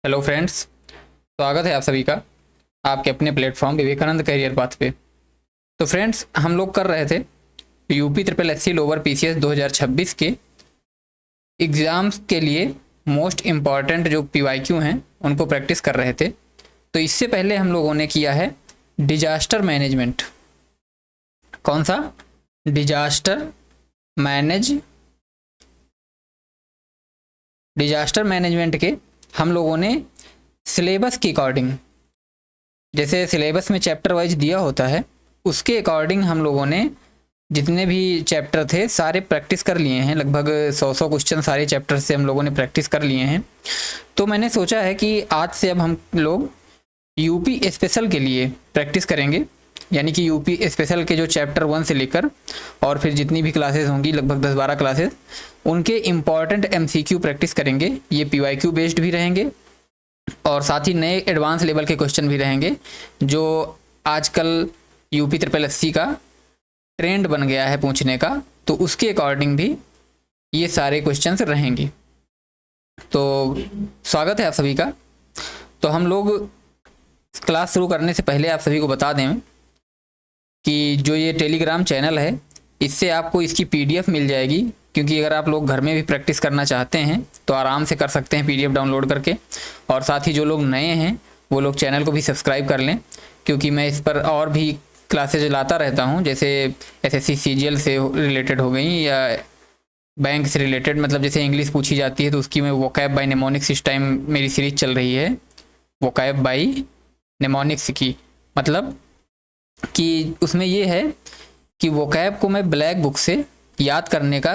Hello friends, स्वागत है आप सभी का आपके अपने प्लेटफॉर्म विवेकानंद करियर पाथ पे। तो फ्रेंड्स, हम लोग कर रहे थे UP triple SC lower PCS 2026 के एग्ज़ाम्स के लिए मोस्ट इम्पॉर्टेंट जो पीवाईक्यू हैं उनको प्रैक्टिस कर रहे थे। तो इससे पहले हम लोगों ने किया है डिजास्टर मैनेजमेंट। कौन सा? डिजास्टर मैनेजमेंट के हम लोगों ने सिलेबस के अकॉर्डिंग, जैसे सिलेबस में चैप्टर वाइज दिया होता है उसके अकॉर्डिंग हम लोगों ने जितने भी चैप्टर थे सारे प्रैक्टिस कर लिए हैं। लगभग 100 क्वेश्चन सारे चैप्टर से हम लोगों ने प्रैक्टिस कर लिए हैं। तो मैंने सोचा है कि आज से अब हम लोग यूपी स्पेशल के लिए प्रैक्टिस करेंगे, यानी कि यूपी स्पेशल के जो चैप्टर 1 से लेकर और फिर जितनी भी क्लासेस होंगी, लगभग 10-12 क्लासेस, उनके इम्पॉर्टेंट एमसीक्यू प्रैक्टिस करेंगे। ये पीवाईक्यू बेस्ड भी रहेंगे और साथ ही नए एडवांस लेवल के क्वेश्चन भी रहेंगे जो आजकल यूपी ट्रिपल एससी का ट्रेंड बन गया है पूछने का। तो उसके अकॉर्डिंग भी ये सारे क्वेश्चंस रहेंगे। तो स्वागत है आप सभी का। तो हम लोग क्लास शुरू करने से पहले आप सभी को बता दें कि जो ये टेलीग्राम चैनल है इससे आपको इसकी पीडीएफ मिल जाएगी, क्योंकि अगर आप लोग घर में भी प्रैक्टिस करना चाहते हैं तो आराम से कर सकते हैं पीडीएफ डाउनलोड करके। और साथ ही जो लोग नए हैं वो लोग चैनल को भी सब्सक्राइब कर लें, क्योंकि मैं इस पर और भी क्लासेज लाता रहता हूं, जैसे एसएससी सीजीएल से रिलेटेड हो गई या बैंक से रिलेटेड, मतलब जैसे इंग्लिश पूछी जाती है तो उसकी मैं वोकैब बाय नेमोनिक्स इस टाइम मेरी सीरीज चल रही है, वोकैब बाय नेमोनिक्स की। मतलब कि उसमें ये है कि वोकैब को मैं ब्लैक बुक से याद करने का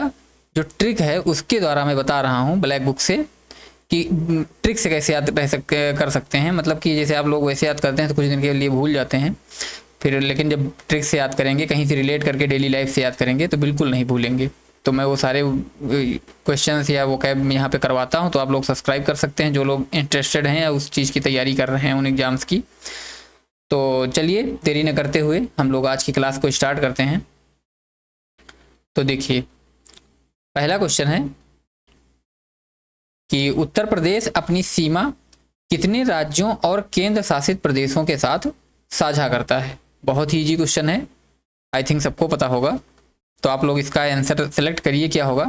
जो ट्रिक है उसके द्वारा मैं बता रहा हूँ, ब्लैक बुक से, कि ट्रिक से कैसे याद कर सकते हैं। मतलब कि जैसे आप लोग वैसे याद करते हैं तो कुछ दिन के लिए भूल जाते हैं, फिर लेकिन जब ट्रिक से याद करेंगे, कहीं से रिलेट करके डेली लाइफ से याद करेंगे तो बिल्कुल नहीं भूलेंगे। तो मैं वो सारे क्वेश्चंस या वोकैब यहाँ पे करवाता हूँ, तो आप लोग सब्सक्राइब कर सकते हैं जो लोग इंटरेस्टेड हैं या उस चीज़ की तैयारी कर रहे हैं उन एग्ज़ाम्स की। तो चलिए देरी न करते हुए हम लोग आज की क्लास को स्टार्ट करते हैं। तो देखिए, पहला क्वेश्चन है कि उत्तर प्रदेश अपनी सीमा कितने राज्यों और केंद्र शासित प्रदेशों के साथ साझा करता है? बहुत ही इजी क्वेश्चन है, आई थिंक सबको पता होगा। तो आप लोग इसका आंसर सेलेक्ट करिए क्या होगा।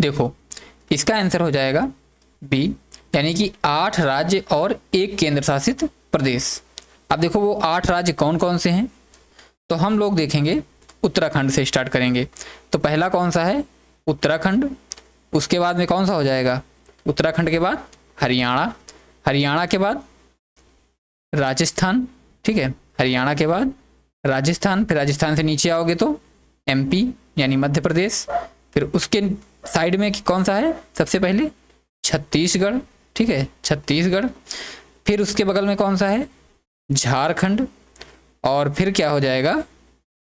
देखो, इसका आंसर हो जाएगा बी, यानी कि 8 राज्य और 1 केंद्र शासित प्रदेश। अब देखो वो 8 राज्य कौन कौन से हैं, तो हम लोग देखेंगे उत्तराखंड से स्टार्ट करेंगे। तो पहला कौन सा है? उत्तराखंड। उसके बाद में कौन सा हो जाएगा? उत्तराखंड के बाद हरियाणा, हरियाणा के बाद राजस्थान, ठीक है, हरियाणा के बाद राजस्थान, फिर राजस्थान से नीचे आओगे तो एमपी यानी मध्य प्रदेश, फिर उसके साइड में कौन सा है सबसे पहले? छत्तीसगढ़, ठीक है, छत्तीसगढ़। फिर उसके बगल में कौन सा है? झारखंड। और फिर क्या हो जाएगा?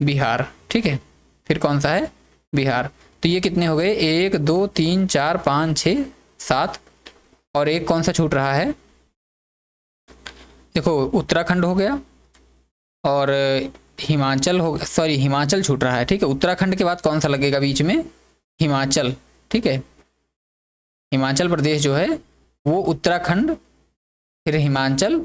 बिहार, ठीक है, फिर कौन सा है? बिहार। तो ये कितने हो गए? 1 2 3 4 5 6 7, और एक कौन सा छूट रहा है? देखो उत्तराखंड हो गया और हिमाचल हो, सॉरी हिमाचल छूट रहा है, ठीक है। उत्तराखंड के बाद कौन सा लगेगा बीच में? हिमाचल, ठीक है। हिमाचल प्रदेश जो है वो उत्तराखंड, फिर हिमाचल,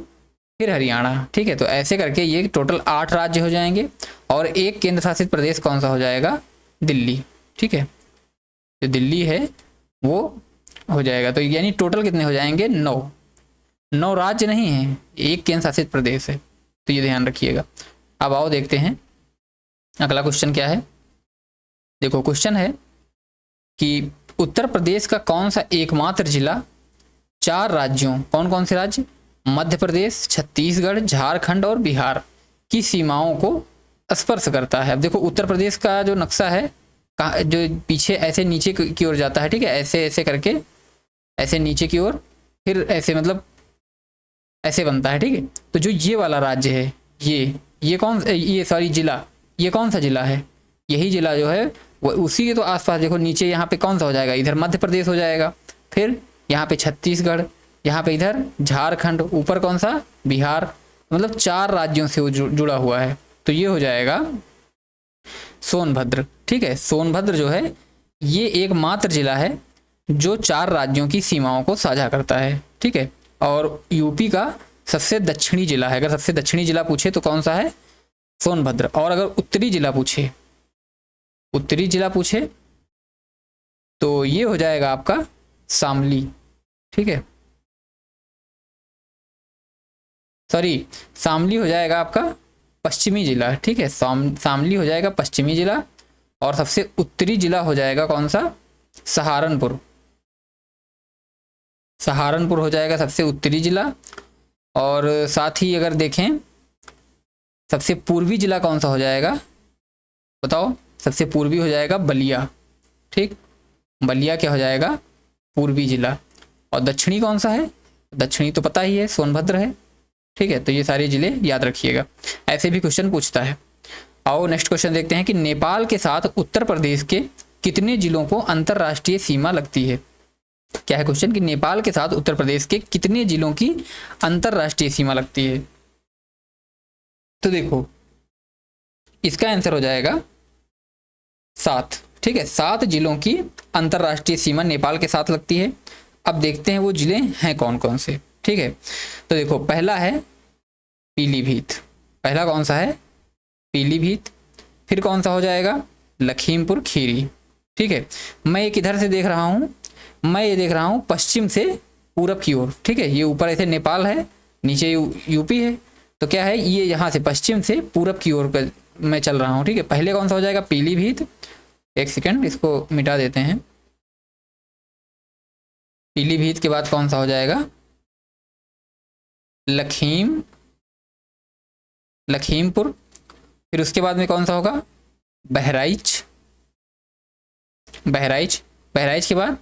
फिर हरियाणा, ठीक है। तो ऐसे करके ये टोटल 8 राज्य हो जाएंगे और 1 केंद्र शासित प्रदेश कौन सा हो जाएगा? दिल्ली, ठीक है। जो दिल्ली है वो हो जाएगा। तो यानी टोटल कितने हो जाएंगे? 9 राज्य नहीं है, 1 केंद्र शासित प्रदेश है, तो ये ध्यान रखिएगा। अब आओ देखते हैं अगला क्वेश्चन क्या है। देखो क्वेश्चन है कि उत्तर प्रदेश का कौन सा एकमात्र जिला 4 राज्यों, कौन कौन से राज्य? मध्य प्रदेश, छत्तीसगढ़, झारखंड और बिहार की सीमाओं को स्पर्श करता है। अब देखो उत्तर प्रदेश का जो नक्शा है जो पीछे ऐसे नीचे की ओर जाता है, ठीक है, ऐसे ऐसे करके ऐसे नीचे की ओर, फिर ऐसे मतलब ऐसे बनता है, ठीक है। तो जो ये वाला राज्य है, ये कौन, ये सॉरी जिला, ये कौन सा जिला है? यही जिला जो है वो उसी के तो आसपास, देखो नीचे यहाँ पे कौन सा हो जाएगा? इधर मध्य प्रदेश हो जाएगा, फिर यहाँ पे छत्तीसगढ़, यहाँ पे इधर झारखंड, ऊपर कौन सा? बिहार। मतलब 4 राज्यों से वो जुड़ा हुआ है। तो ये हो जाएगा सोनभद्र, ठीक है। सोनभद्र जो है ये एकमात्र जिला है जो 4 राज्यों की सीमाओं को साझा करता है। ठीक है। और यूपी का सबसे दक्षिणी जिला है, अगर सबसे दक्षिणी जिला पूछे तो कौन सा है, सोनभद्र। और अगर उत्तरी जिला पूछे, उत्तरी जिला पूछे तो ये हो जाएगा आपका शामली, ठीक है, सॉरी शामली हो जाएगा आपका पश्चिमी जिला, ठीक है, शामली हो जाएगा पश्चिमी जिला। और सबसे उत्तरी जिला हो जाएगा कौन सा, सहारनपुर, सहारनपुर हो जाएगा सबसे उत्तरी जिला। और साथ ही अगर देखें सबसे पूर्वी जिला कौन सा हो जाएगा, बताओ, सबसे पूर्वी हो जाएगा बलिया, ठीक, बलिया क्या हो जाएगा, पूर्वी जिला। और दक्षिणी कौन सा है, दक्षिणी तो पता ही है, सोनभद्र है, ठीक है। तो ये सारे जिले याद रखिएगा, ऐसे भी क्वेश्चन पूछता है। आओ नेक्स्ट क्वेश्चन देखते हैं कि नेपाल के साथ उत्तर प्रदेश के कितने जिलों को अंतरराष्ट्रीय सीमा लगती है। क्या है क्वेश्चन कि नेपाल के साथ उत्तर प्रदेश के कितने जिलों की अंतरराष्ट्रीय सीमा लगती है। तो देखो इसका आंसर हो जाएगा 7, ठीक है, 7 जिलों की अंतरराष्ट्रीय सीमा नेपाल के साथ लगती है। अब देखते हैं वो जिले हैं कौन कौन से, ठीक है। तो देखो पहला है पीलीभीत, पहला कौन सा है, पीलीभीत। फिर कौन सा हो जाएगा, लखीमपुर खीरी, ठीक है। मैं एक इधर से देख रहा हूँ, मैं ये देख रहा हूँ पश्चिम से पूरब की ओर, ठीक है, ये ऊपर ऐसे नेपाल है, नीचे यूपी है, तो क्या है ये यहाँ से पश्चिम से पूरब की ओर मैं चल रहा हूँ, ठीक है। पहले कौन सा हो जाएगा, पीलीभीत, एक सेकेंड इसको मिटा देते हैं। पीलीभीत के बाद कौन सा हो जाएगा, लखीमपुर। फिर उसके बाद में कौन सा होगा, बहराइच, बहराइच के बाद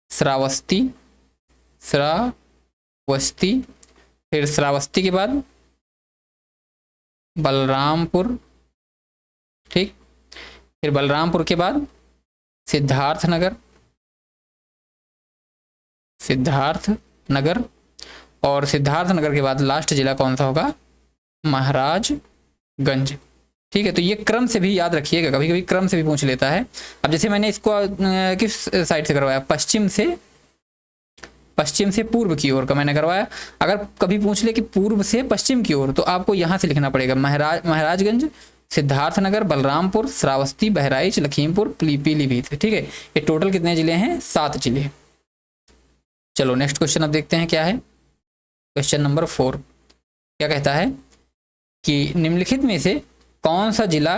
श्रावस्ती, फिर श्रावस्ती के बाद बलरामपुर, ठीक, फिर बलरामपुर के बाद सिद्धार्थनगर, और सिद्धार्थनगर के बाद लास्ट जिला कौन सा होगा, महाराजगंज, ठीक है। तो ये क्रम से भी याद रखिएगा, कभी कभी क्रम से भी पूछ लेता है। अब जैसे मैंने इसको किस साइड से करवाया, पश्चिम से पूर्व की ओर का मैंने करवाया। अगर कभी पूछ ले कि पूर्व से पश्चिम की ओर, तो आपको यहाँ से लिखना पड़ेगा, महाराजगंज, सिद्धार्थनगर, बलरामपुर, श्रावस्ती, बहराइच, लखीमपुर, पीलीभीत, ठीक है। ये टोटल कितने जिले हैं, 7 जिले। चलो नेक्स्ट क्वेश्चन अब देखते हैं क्या है, क्वेश्चन नंबर 4 क्या कहता है कि निम्नलिखित में से कौन सा जिला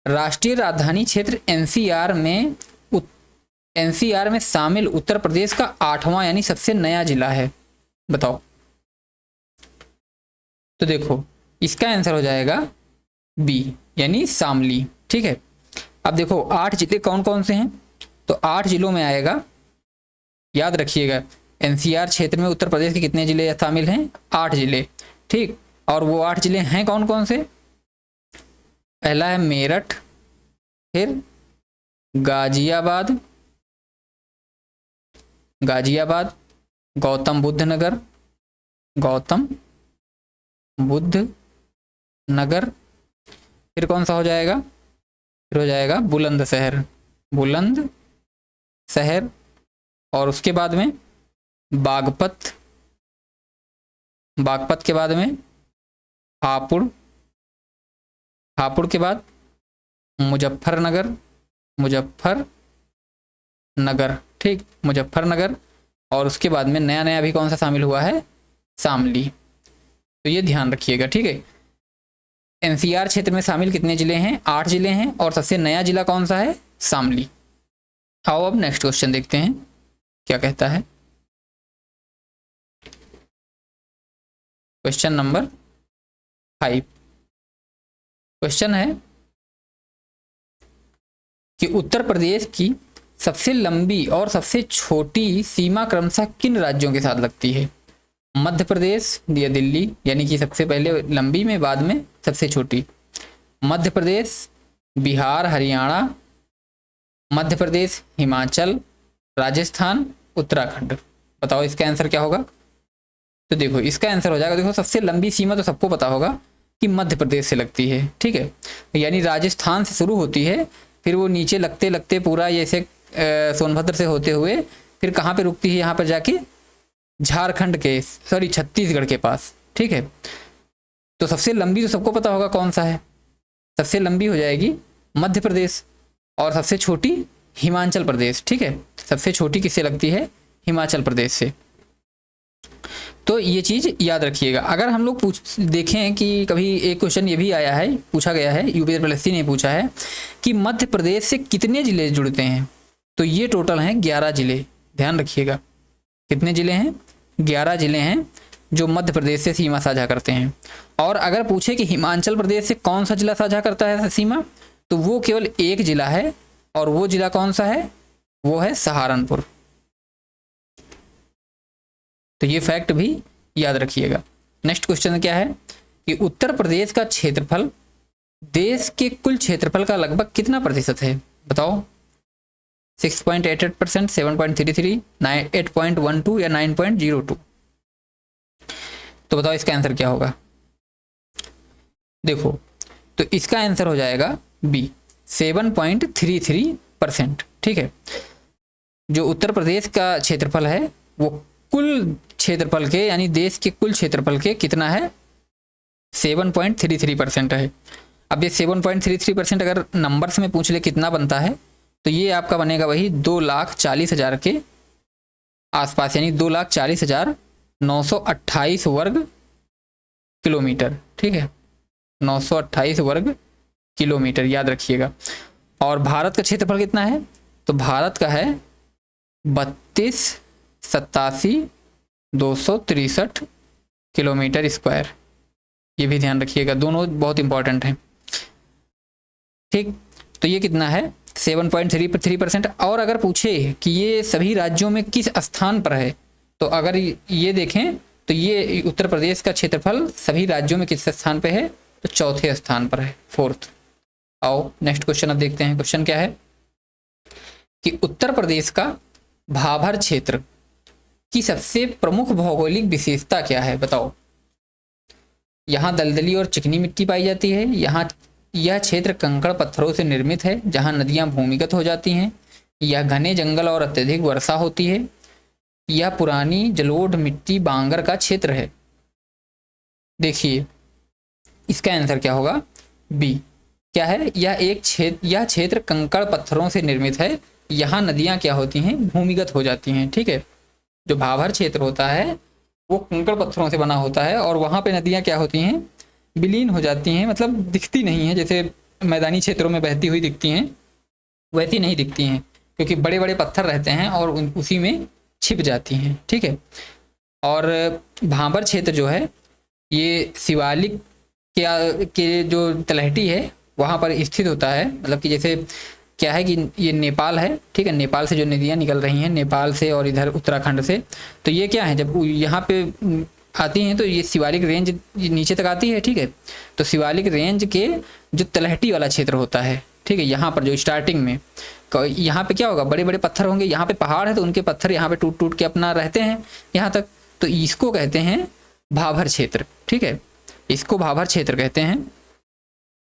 राष्ट्रीय राजधानी क्षेत्र एनसीआर में शामिल उत्तर प्रदेश का 8वां यानी सबसे नया जिला है, बताओ। तो देखो इसका आंसर हो जाएगा बी यानी शामली, ठीक है। अब देखो 8 जिले कौन कौन से हैं, तो 8 जिलों में आएगा, याद रखिएगा एनसीआर क्षेत्र में उत्तर प्रदेश के कितने जिले शामिल हैं, 8 जिले, ठीक। और वो 8 जिले हैं कौन कौन से, पहला है मेरठ, फिर गाजियाबाद, गौतम बुद्ध नगर, फिर कौन सा हो जाएगा, फिर हो जाएगा बुलंदशहर, और उसके बाद में बागपत के बाद में हापुड़ के बाद मुजफ्फरनगर, ठीक, मुजफ्फरनगर। और उसके बाद में नया नया भी कौन सा शामिल हुआ है, शामली। तो ये ध्यान रखिएगा, ठीक है। एनसीआर क्षेत्र में शामिल कितने जिले हैं, 8 जिले हैं, और सबसे नया जिला कौन सा है, शामली। आओ अब नेक्स्ट क्वेश्चन देखते हैं क्या कहता है, क्वेश्चन नंबर 5 क्वेश्चन है कि उत्तर प्रदेश की सबसे लंबी और सबसे छोटी सीमा क्रमशः किन राज्यों के साथ लगती है, मध्य प्रदेश या दिल्ली, यानी कि सबसे पहले लंबी में बाद में सबसे छोटी, मध्य प्रदेश, बिहार, हरियाणा, मध्य प्रदेश, हिमाचल, राजस्थान, उत्तराखंड। बताओ इसका आंसर क्या होगा। तो देखो इसका आंसर हो जाएगा, देखो सबसे लंबी सीमा तो सबको पता होगा कि मध्य प्रदेश से लगती है, ठीक है, यानी राजस्थान से शुरू होती है, फिर वो नीचे लगते लगते पूरा जैसे सोनभद्र से होते हुए फिर कहाँ पे रुकती है, यहाँ पर जाके झारखंड के, सॉरी छत्तीसगढ़ के पास, ठीक है। तो सबसे लंबी तो सबको पता होगा कौन सा है, सबसे लंबी हो जाएगी मध्य प्रदेश, और सबसे छोटी हिमाचल प्रदेश, ठीक है। सबसे छोटी किससे लगती है, हिमाचल प्रदेश से। तो ये चीज़ याद रखिएगा। अगर हम लोग देखें कि कभी एक क्वेश्चन ये भी आया है, पूछा गया है, यूपीएससी ने पूछा है कि मध्य प्रदेश से कितने जिले जुड़ते हैं, तो ये टोटल हैं 11 जिले, ध्यान रखिएगा। कितने जिले हैं, 11 जिले हैं जो मध्य प्रदेश से सीमा साझा करते हैं। और अगर पूछे कि हिमाचल प्रदेश से कौन सा जिला साझा करता है सीमा, तो वो केवल एक जिला है, और वो जिला कौन सा है, वो है सहारनपुर। तो ये फैक्ट भी याद रखिएगा। नेक्स्ट क्वेश्चन क्या है कि उत्तर प्रदेश का क्षेत्रफल देश के कुल क्षेत्रफल का लगभग कितना प्रतिशत है, बताओ। 6.88%, 7.33, 8.12 या 9.02। तो बताओ इसका आंसर क्या होगा। देखो, तो इसका आंसर हो जाएगा बी, 7.33%, ठीक है। जो उत्तर प्रदेश का क्षेत्रफल है वो कुल क्षेत्रफल के, यानी देश के कुल क्षेत्रफल के कितना है, 7.33% है। अब ये 7.33% अगर नंबर्स में पूछ ले कितना बनता है, तो ये आपका बनेगा वही 2,40,000 के आसपास, यानी 2,40,928 वर्ग किलोमीटर, ठीक है, 928 वर्ग किलोमीटर, याद रखिएगा। और भारत का क्षेत्रफल कितना है, तो भारत का है 32,87,263 किलोमीटर स्क्वायर। ये भी ध्यान रखिएगा, दोनों बहुत इंपॉर्टेंट हैं, ठीक। तो ये कितना है, 7.33%। और अगर पूछे कि ये सभी राज्यों में किस स्थान पर है, तो अगर ये देखें तो ये उत्तर प्रदेश का क्षेत्रफल सभी राज्यों में किस स्थान पे है, तो चौथे स्थान पर है, 4th। आओ नेक्स्ट क्वेश्चन अब देखते हैं। क्वेश्चन क्या है कि उत्तर प्रदेश का भाभर क्षेत्र की सबसे प्रमुख भौगोलिक विशेषता क्या है, बताओ। यहाँ दलदली और चिकनी मिट्टी पाई जाती है, यहाँ यह क्षेत्र कंकड़ पत्थरों से निर्मित है जहाँ नदियाँ भूमिगत हो जाती हैं, यह घने जंगल और अत्यधिक वर्षा होती है, यह पुरानी जलोढ़ मिट्टी बांगर का क्षेत्र है। देखिए इसका आंसर क्या होगा, बी। क्या है, यह क्षेत्र कंकड़ पत्थरों से निर्मित है, यहाँ नदियाँ क्या होती हैं, भूमिगत हो जाती हैं, ठीक है। जो भाभर क्षेत्र होता है वो कंकड़ पत्थरों से बना होता है, और वहाँ पे नदियाँ क्या होती हैं, विलीन हो जाती हैं, मतलब दिखती नहीं है, जैसे मैदानी क्षेत्रों में बहती हुई दिखती हैं वैसी नहीं दिखती हैं, क्योंकि बड़े बड़े पत्थर रहते हैं और उसी में छिप जाती हैं, ठीक है। और भाभर क्षेत्र जो है ये शिवालिक के जो तलहटी है वहाँ पर स्थित होता है, मतलब कि जैसे क्या है कि ये नेपाल है, ठीक है, नेपाल से जो नदियाँ निकल रही हैं, नेपाल से और इधर उत्तराखंड से, तो ये क्या है, जब यहाँ पे आती हैं तो ये शिवालिक रेंज नीचे तक आती है, ठीक है। तो शिवालिक रेंज के जो तलहटी वाला क्षेत्र होता है, ठीक है, यहाँ पर जो स्टार्टिंग में यहाँ पे क्या होगा, बड़े बड़े पत्थर होंगे, यहाँ पे पहाड़ है तो उनके पत्थर यहाँ पे टूट टूट के अपना रहते हैं यहाँ तक, तो इसको कहते हैं भाभर क्षेत्र, ठीक है, इसको भाभर क्षेत्र कहते हैं।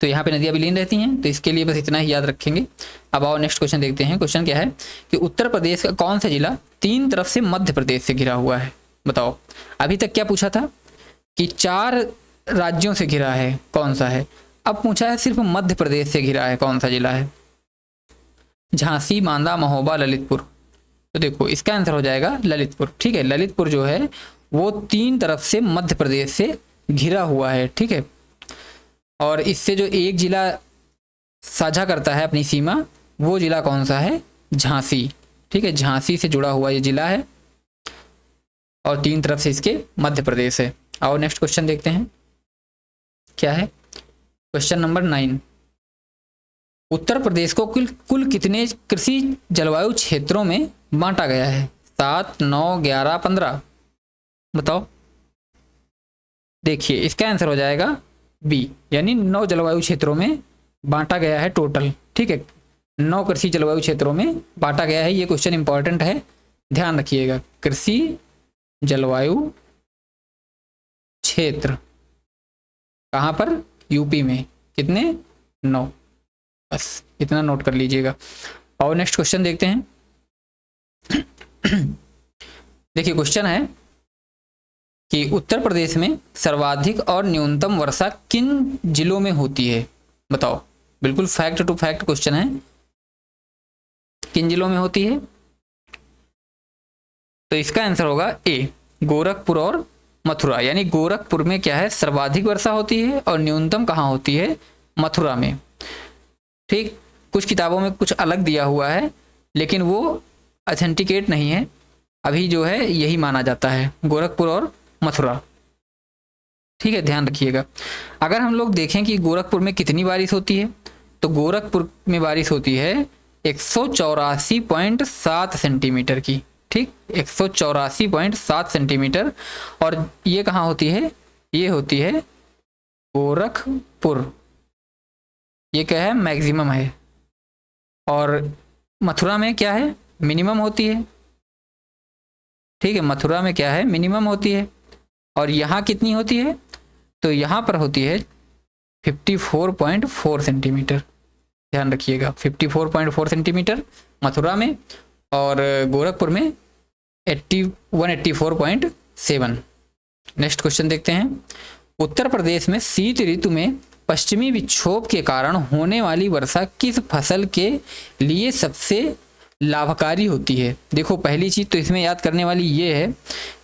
तो यहाँ पे नदियाँ विलीन रहती हैं, तो इसके लिए बस इतना ही याद रखेंगे। अब आओ नेक्स्ट क्वेश्चन देखते हैं। क्वेश्चन क्या है कि उत्तर प्रदेश का कौन सा जिला 3 तरफ से मध्य प्रदेश से घिरा हुआ है, बताओ। अभी तक क्या पूछा था कि 4 राज्यों से घिरा है, कौन सा है। अब पूछा है सिर्फ मध्य प्रदेश से घिरा है, कौन सा जिला है। झांसी, बांदा, महोबा, ललितपुर। तो देखो इसका आंसर हो जाएगा ललितपुर, ठीक है। ललितपुर जो है वो 3 तरफ से मध्य प्रदेश से घिरा हुआ है, ठीक है। और इससे जो एक जिला साझा करता है अपनी सीमा, वो जिला कौन सा है, झांसी, ठीक है, झांसी से जुड़ा हुआ ये जिला है, और 3 तरफ से इसके मध्य प्रदेश है। और नेक्स्ट क्वेश्चन देखते हैं क्या है। क्वेश्चन नंबर 9, उत्तर प्रदेश को कुल कितने कृषि जलवायु क्षेत्रों में बांटा गया है, 7, 9, 11, 15, बताओ। देखिए इसका आंसर हो जाएगा बी, यानी 9 जलवायु क्षेत्रों में बांटा गया है टोटल, ठीक है। 9 कृषि जलवायु क्षेत्रों में बांटा गया है। ये क्वेश्चन इंपॉर्टेंट है, ध्यान रखिएगा। कृषि जलवायु क्षेत्र कहाँ पर, यूपी में, कितने, 9, बस इतना नोट कर लीजिएगा। और नेक्स्ट क्वेश्चन देखते हैं। देखिए क्वेश्चन है कि उत्तर प्रदेश में सर्वाधिक और न्यूनतम वर्षा किन जिलों में होती है? बताओ, बिल्कुल फैक्ट टू फैक्ट क्वेश्चन है। किन जिलों में होती है? तो इसका आंसर होगा ए, गोरखपुर और मथुरा। यानी गोरखपुर में क्या है, सर्वाधिक वर्षा होती है और न्यूनतम कहाँ होती है? मथुरा में। ठीक, कुछ किताबों में कुछ अलग दिया हुआ है, लेकिन वो ऑथेंटिकेट नहीं है। अभी जो है यही माना जाता है, गोरखपुर और मथुरा। ठीक है, ध्यान रखिएगा। अगर हम लोग देखें कि गोरखपुर में कितनी बारिश होती है, तो गोरखपुर में बारिश होती है 184.7 सेंटीमीटर की। ठीक, 184.7 सेंटीमीटर। और ये कहाँ होती है? ये होती है गोरखपुर। ये क्या है? मैक्सिमम है। और मथुरा में क्या है? मिनिमम होती है। ठीक है, मथुरा में क्या है? मिनिमम होती है। और यहाँ कितनी होती है? तो यहाँ पर होती है 54.4 सेंटीमीटर। ध्यान रखिएगा, 54.4 सेंटीमीटर मथुरा में, और गोरखपुर में 184.7। नेक्स्ट क्वेश्चन देखते हैं। उत्तर प्रदेश में शीत ऋतु में पश्चिमी विक्षोभ के कारण होने वाली वर्षा किस फसल के लिए सबसे लाभकारी होती है? देखो, पहली चीज तो इसमें याद करने वाली ये है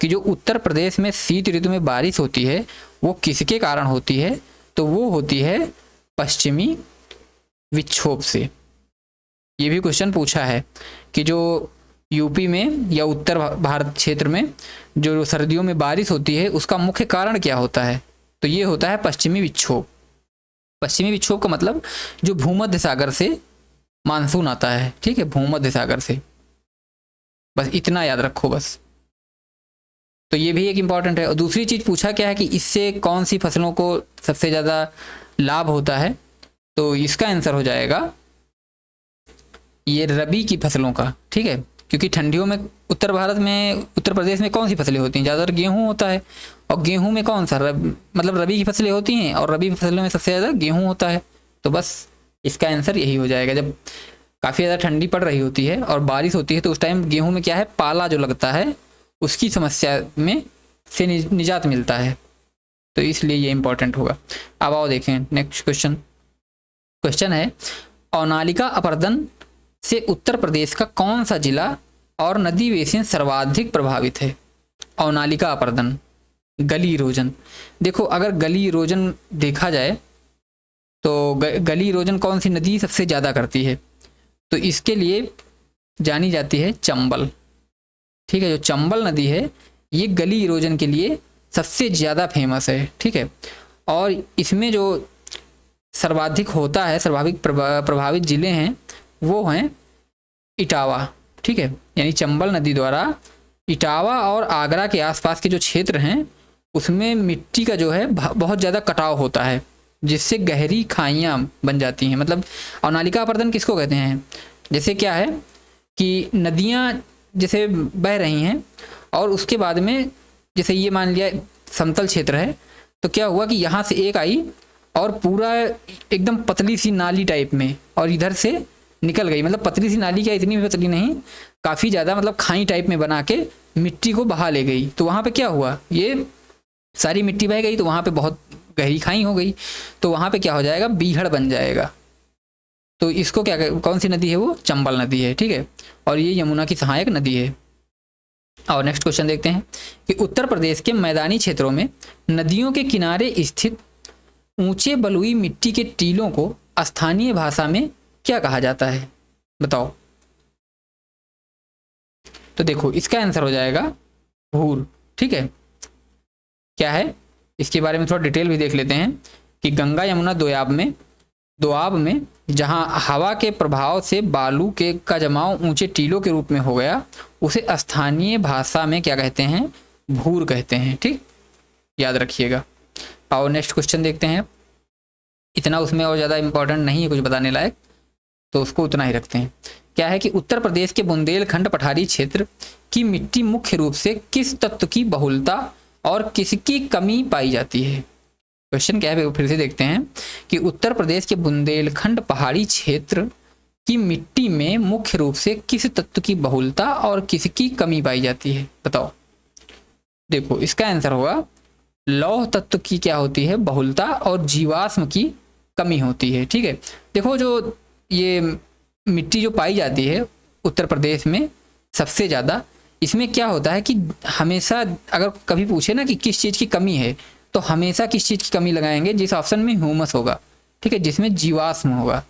कि जो उत्तर प्रदेश में शीत ऋतु में बारिश होती है वो किसके कारण होती है? तो वो होती है पश्चिमी विक्षोभ से। ये भी क्वेश्चन पूछा है कि जो यूपी में या उत्तर भारत क्षेत्र में जो सर्दियों में बारिश होती है उसका मुख्य कारण क्या होता है? तो ये होता है पश्चिमी विक्षोभ। पश्चिमी विक्षोभ का मतलब जो भूमध्य सागर से मानसून आता है। ठीक है, भूमध्य सागर से। बस इतना याद रखो बस। तो ये भी एक इम्पॉर्टेंट है। और दूसरी चीज पूछा क्या है कि इससे कौन सी फसलों को सबसे ज्यादा लाभ होता है? तो इसका आंसर हो जाएगा ये रबी की फसलों का। ठीक है, क्योंकि ठंडियों में उत्तर भारत में, उत्तर प्रदेश में कौन सी फसलें होती हैं? ज़्यादातर गेहूं होता है। और गेहूं में कौन सा मतलब रबी की फसलें होती हैं, और रबी फसलों में सबसे ज़्यादा गेहूं होता है। तो बस इसका आंसर यही हो जाएगा। जब काफ़ी ज़्यादा ठंडी पड़ रही होती है और बारिश होती है तो उस टाइम गेहूं में क्या है, पाला जो लगता है उसकी समस्या में से निजात मिलता है। तो इसलिए ये इंपॉर्टेंट होगा। अब आओ देखें नेक्स्ट क्वेश्चन। क्वेश्चन है, अवनालिका अपर्दन से उत्तर प्रदेश का कौन सा जिला और नदी बेसिन सर्वाधिक प्रभावित है? अवनालिका अपर्दन, गली इरोजन। देखो, अगर गली इरोजन देखा जाए तो गली इरोजन कौन सी नदी सबसे ज़्यादा करती है? तो इसके लिए जानी जाती है चंबल। ठीक है, जो चंबल नदी है ये गली इरोजन के लिए सबसे ज़्यादा फेमस है। ठीक है, और इसमें जो सर्वाधिक होता है, सर्वाधिक प्रभावित जिले हैं वो हैं इटावा। ठीक है, यानी चंबल नदी द्वारा इटावा और आगरा के आसपास के जो क्षेत्र हैं उसमें मिट्टी का जो है बहुत ज़्यादा कटाव होता है, जिससे गहरी खाइयाँ बन जाती हैं। मतलब अवनालिका अपर्दन किसको कहते हैं? जैसे क्या है कि नदियाँ जैसे बह रही हैं और उसके बाद में जैसे ये मान लिया समतल क्षेत्र है, तो क्या हुआ कि यहाँ से एक आई और पूरा एकदम पतली सी नाली टाइप में और इधर से निकल गई। मतलब पतली सी नाली, क्या इतनी भी पतली नहीं, काफ़ी ज़्यादा, मतलब खाई टाइप में बना के मिट्टी को बहा ले गई। तो वहाँ पे क्या हुआ, ये सारी मिट्टी बह गई तो वहाँ पे बहुत गहरी खाई हो गई। तो वहाँ पे क्या हो जाएगा, बीहड़ बन जाएगा। तो इसको क्या, कौन सी नदी है वो? चंबल नदी है। ठीक है, और ये यमुना की सहायक नदी है। और नेक्स्ट क्वेश्चन देखते हैं कि उत्तर प्रदेश के मैदानी क्षेत्रों में नदियों के किनारे स्थित ऊंचे बलुई मिट्टी के टीलों को स्थानीय भाषा में क्या कहा जाता है? बताओ। तो देखो, इसका आंसर हो जाएगा भूर। ठीक है, क्या है इसके बारे में थोड़ा डिटेल भी देख लेते हैं कि गंगा यमुना दोआब में जहां हवा के प्रभाव से बालू के का जमाव ऊंचे टीलों के रूप में हो गया, उसे स्थानीय भाषा में क्या कहते हैं? भूर कहते हैं। ठीक, याद रखिएगा। और नेक्स्ट क्वेश्चन देखते हैं। इतना उसमें और ज़्यादा इंपॉर्टेंट नहीं है कुछ बताने लायक, तो उसको उतना ही रखते हैं। क्या है कि उत्तर प्रदेश के बुंदेलखंड पठारी क्षेत्र की मिट्टी मुख्य रूप से किस तत्व की बहुलता और किसकी कमी पाई जाती है? क्वेश्चन क्या है वो फिर से देखते हैं कि उत्तर प्रदेश के बुंदेलखंड पहाड़ी क्षेत्र की मिट्टी में मुख्य रूप से किस तत्व की बहुलता और किसकी कमी पाई जाती है? बताओ। देखो इसका आंसर होगा लौह तत्व की क्या होती है, बहुलता, और जीवाश्म की कमी होती है। ठीक है, देखो जो ये मिट्टी जो पाई जाती है उत्तर प्रदेश में सबसे ज़्यादा, इसमें क्या होता है कि हमेशा अगर कभी पूछे ना कि किस चीज़ की कमी है, तो हमेशा किस चीज़ की कमी लगाएंगे, जिस ऑप्शन में ह्यूमस होगा, ठीक है, जिसमें जीवाश्म होगा,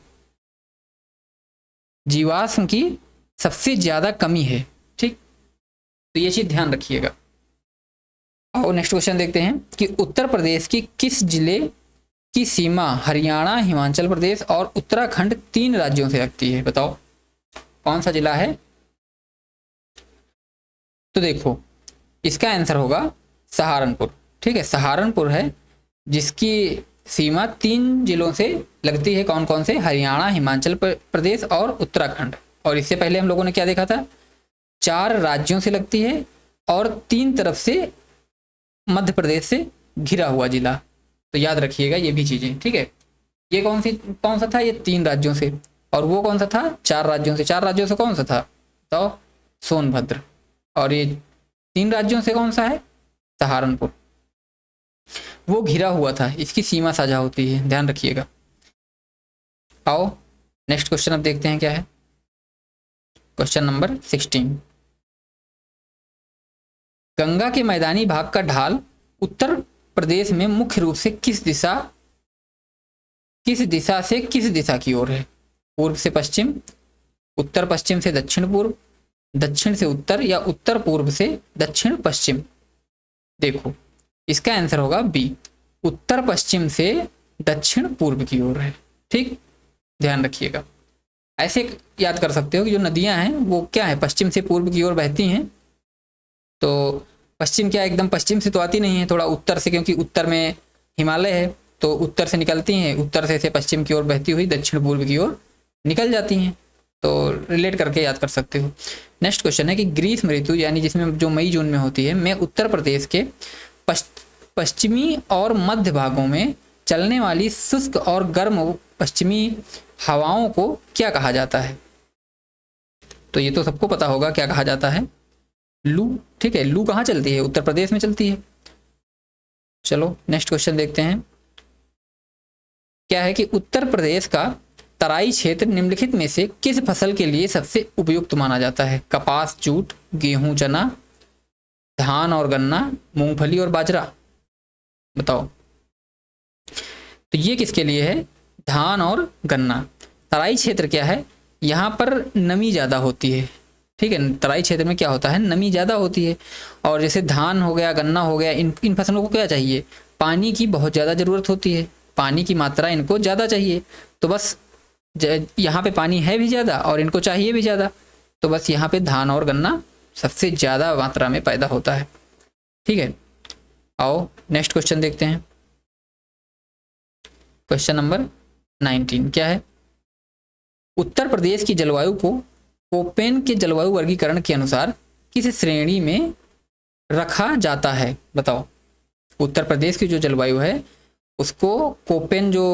जीवाश्म की सबसे ज़्यादा कमी है। ठीक, तो ये चीज़ ध्यान रखिएगा। और नेक्स्ट क्वेश्चन देखते हैं कि उत्तर प्रदेश की किस जिले की सीमा हरियाणा, हिमाचल प्रदेश और उत्तराखंड 3 राज्यों से लगती है, बताओ कौन सा जिला है। तो देखो इसका आंसर होगा सहारनपुर। ठीक है, सहारनपुर है जिसकी सीमा 3 जिलों से लगती है। कौन कौन से, हरियाणा, हिमाचल प्रदेश और उत्तराखंड। और इससे पहले हम लोगों ने क्या देखा था, 4 राज्यों से लगती है और 3 तरफ से मध्य प्रदेश से घिरा हुआ जिला। तो याद रखिएगा ये भी चीजें। ठीक है, ये कौन सा था, ये 3 राज्यों से, और वो कौन सा था, 4 राज्यों से। 4 राज्यों से कौन सा था, तो सोनभद्र। और ये 3 राज्यों से कौन सा है, सहारनपुर। वो घिरा हुआ था, इसकी सीमा साझा होती है, ध्यान रखिएगा। आओ नेक्स्ट क्वेश्चन अब देखते हैं क्या है। क्वेश्चन नंबर 16, गंगा के मैदानी भाग का ढाल उत्तर प्रदेश में मुख्य रूप से किस दिशा की ओर है, पूर्व से पश्चिम, उत्तर पश्चिम से दक्षिण पूर्व, दक्षिण से उत्तर, या उत्तर पूर्व से दक्षिण पश्चिम। देखो इसका आंसर होगा बी, उत्तर पश्चिम से दक्षिण पूर्व की ओर है। ठीक, ध्यान रखिएगा। ऐसे याद कर सकते हो कि जो नदियां हैं वो क्या है, पश्चिम से पूर्व की ओर बहती हैं। तो पश्चिम क्या एकदम पश्चिम से तो आती नहीं है, थोड़ा उत्तर से, क्योंकि उत्तर में हिमालय है, तो उत्तर से निकलती हैं, उत्तर से पश्चिम की ओर बहती हुई दक्षिण पूर्व की ओर निकल जाती हैं। तो रिलेट करके याद कर सकते हो। नेक्स्ट क्वेश्चन है कि ग्रीष्म ऋतु यानी जिसमें जो मई जून में होती है, में उत्तर प्रदेश के पश्चिमी और मध्य भागों में चलने वाली शुष्क और गर्म पश्चिमी हवाओं को क्या कहा जाता है। तो ये तो सबको पता होगा क्या कहा जाता है, लू। ठीक है, लू कहाँ चलती है, उत्तर प्रदेश में चलती है। चलो नेक्स्ट क्वेश्चन देखते हैं। क्या है कि उत्तर प्रदेश का तराई क्षेत्र निम्नलिखित में से किस फसल के लिए सबसे उपयुक्त माना जाता है, कपास, जूट, गेहूं, चना, धान और गन्ना, मूंगफली और बाजरा। बताओ, तो ये किसके लिए है, धान और गन्ना। तराई क्षेत्र क्या है, यहाँ पर नमी ज़्यादा होती है। ठीक है, तराई क्षेत्र में क्या होता है, नमी ज़्यादा होती है। और जैसे धान हो गया, गन्ना हो गया, इन फसलों को क्या चाहिए, पानी की बहुत ज़्यादा ज़रूरत होती है, पानी की मात्रा इनको ज़्यादा चाहिए। तो बस यहाँ पे पानी है भी ज़्यादा और इनको चाहिए भी ज़्यादा, तो बस यहाँ पे धान और गन्ना सबसे ज़्यादा मात्रा में पैदा होता है। ठीक है, आओ नेक्स्ट क्वेश्चन देखते हैं। क्वेश्चन नंबर 19 क्या है, उत्तर प्रदेश की जलवायु को कोपेन के जलवायु वर्गीकरण के अनुसार किस श्रेणी में रखा जाता है। बताओ, उत्तर प्रदेश की जो जलवायु है उसको कोपेन जो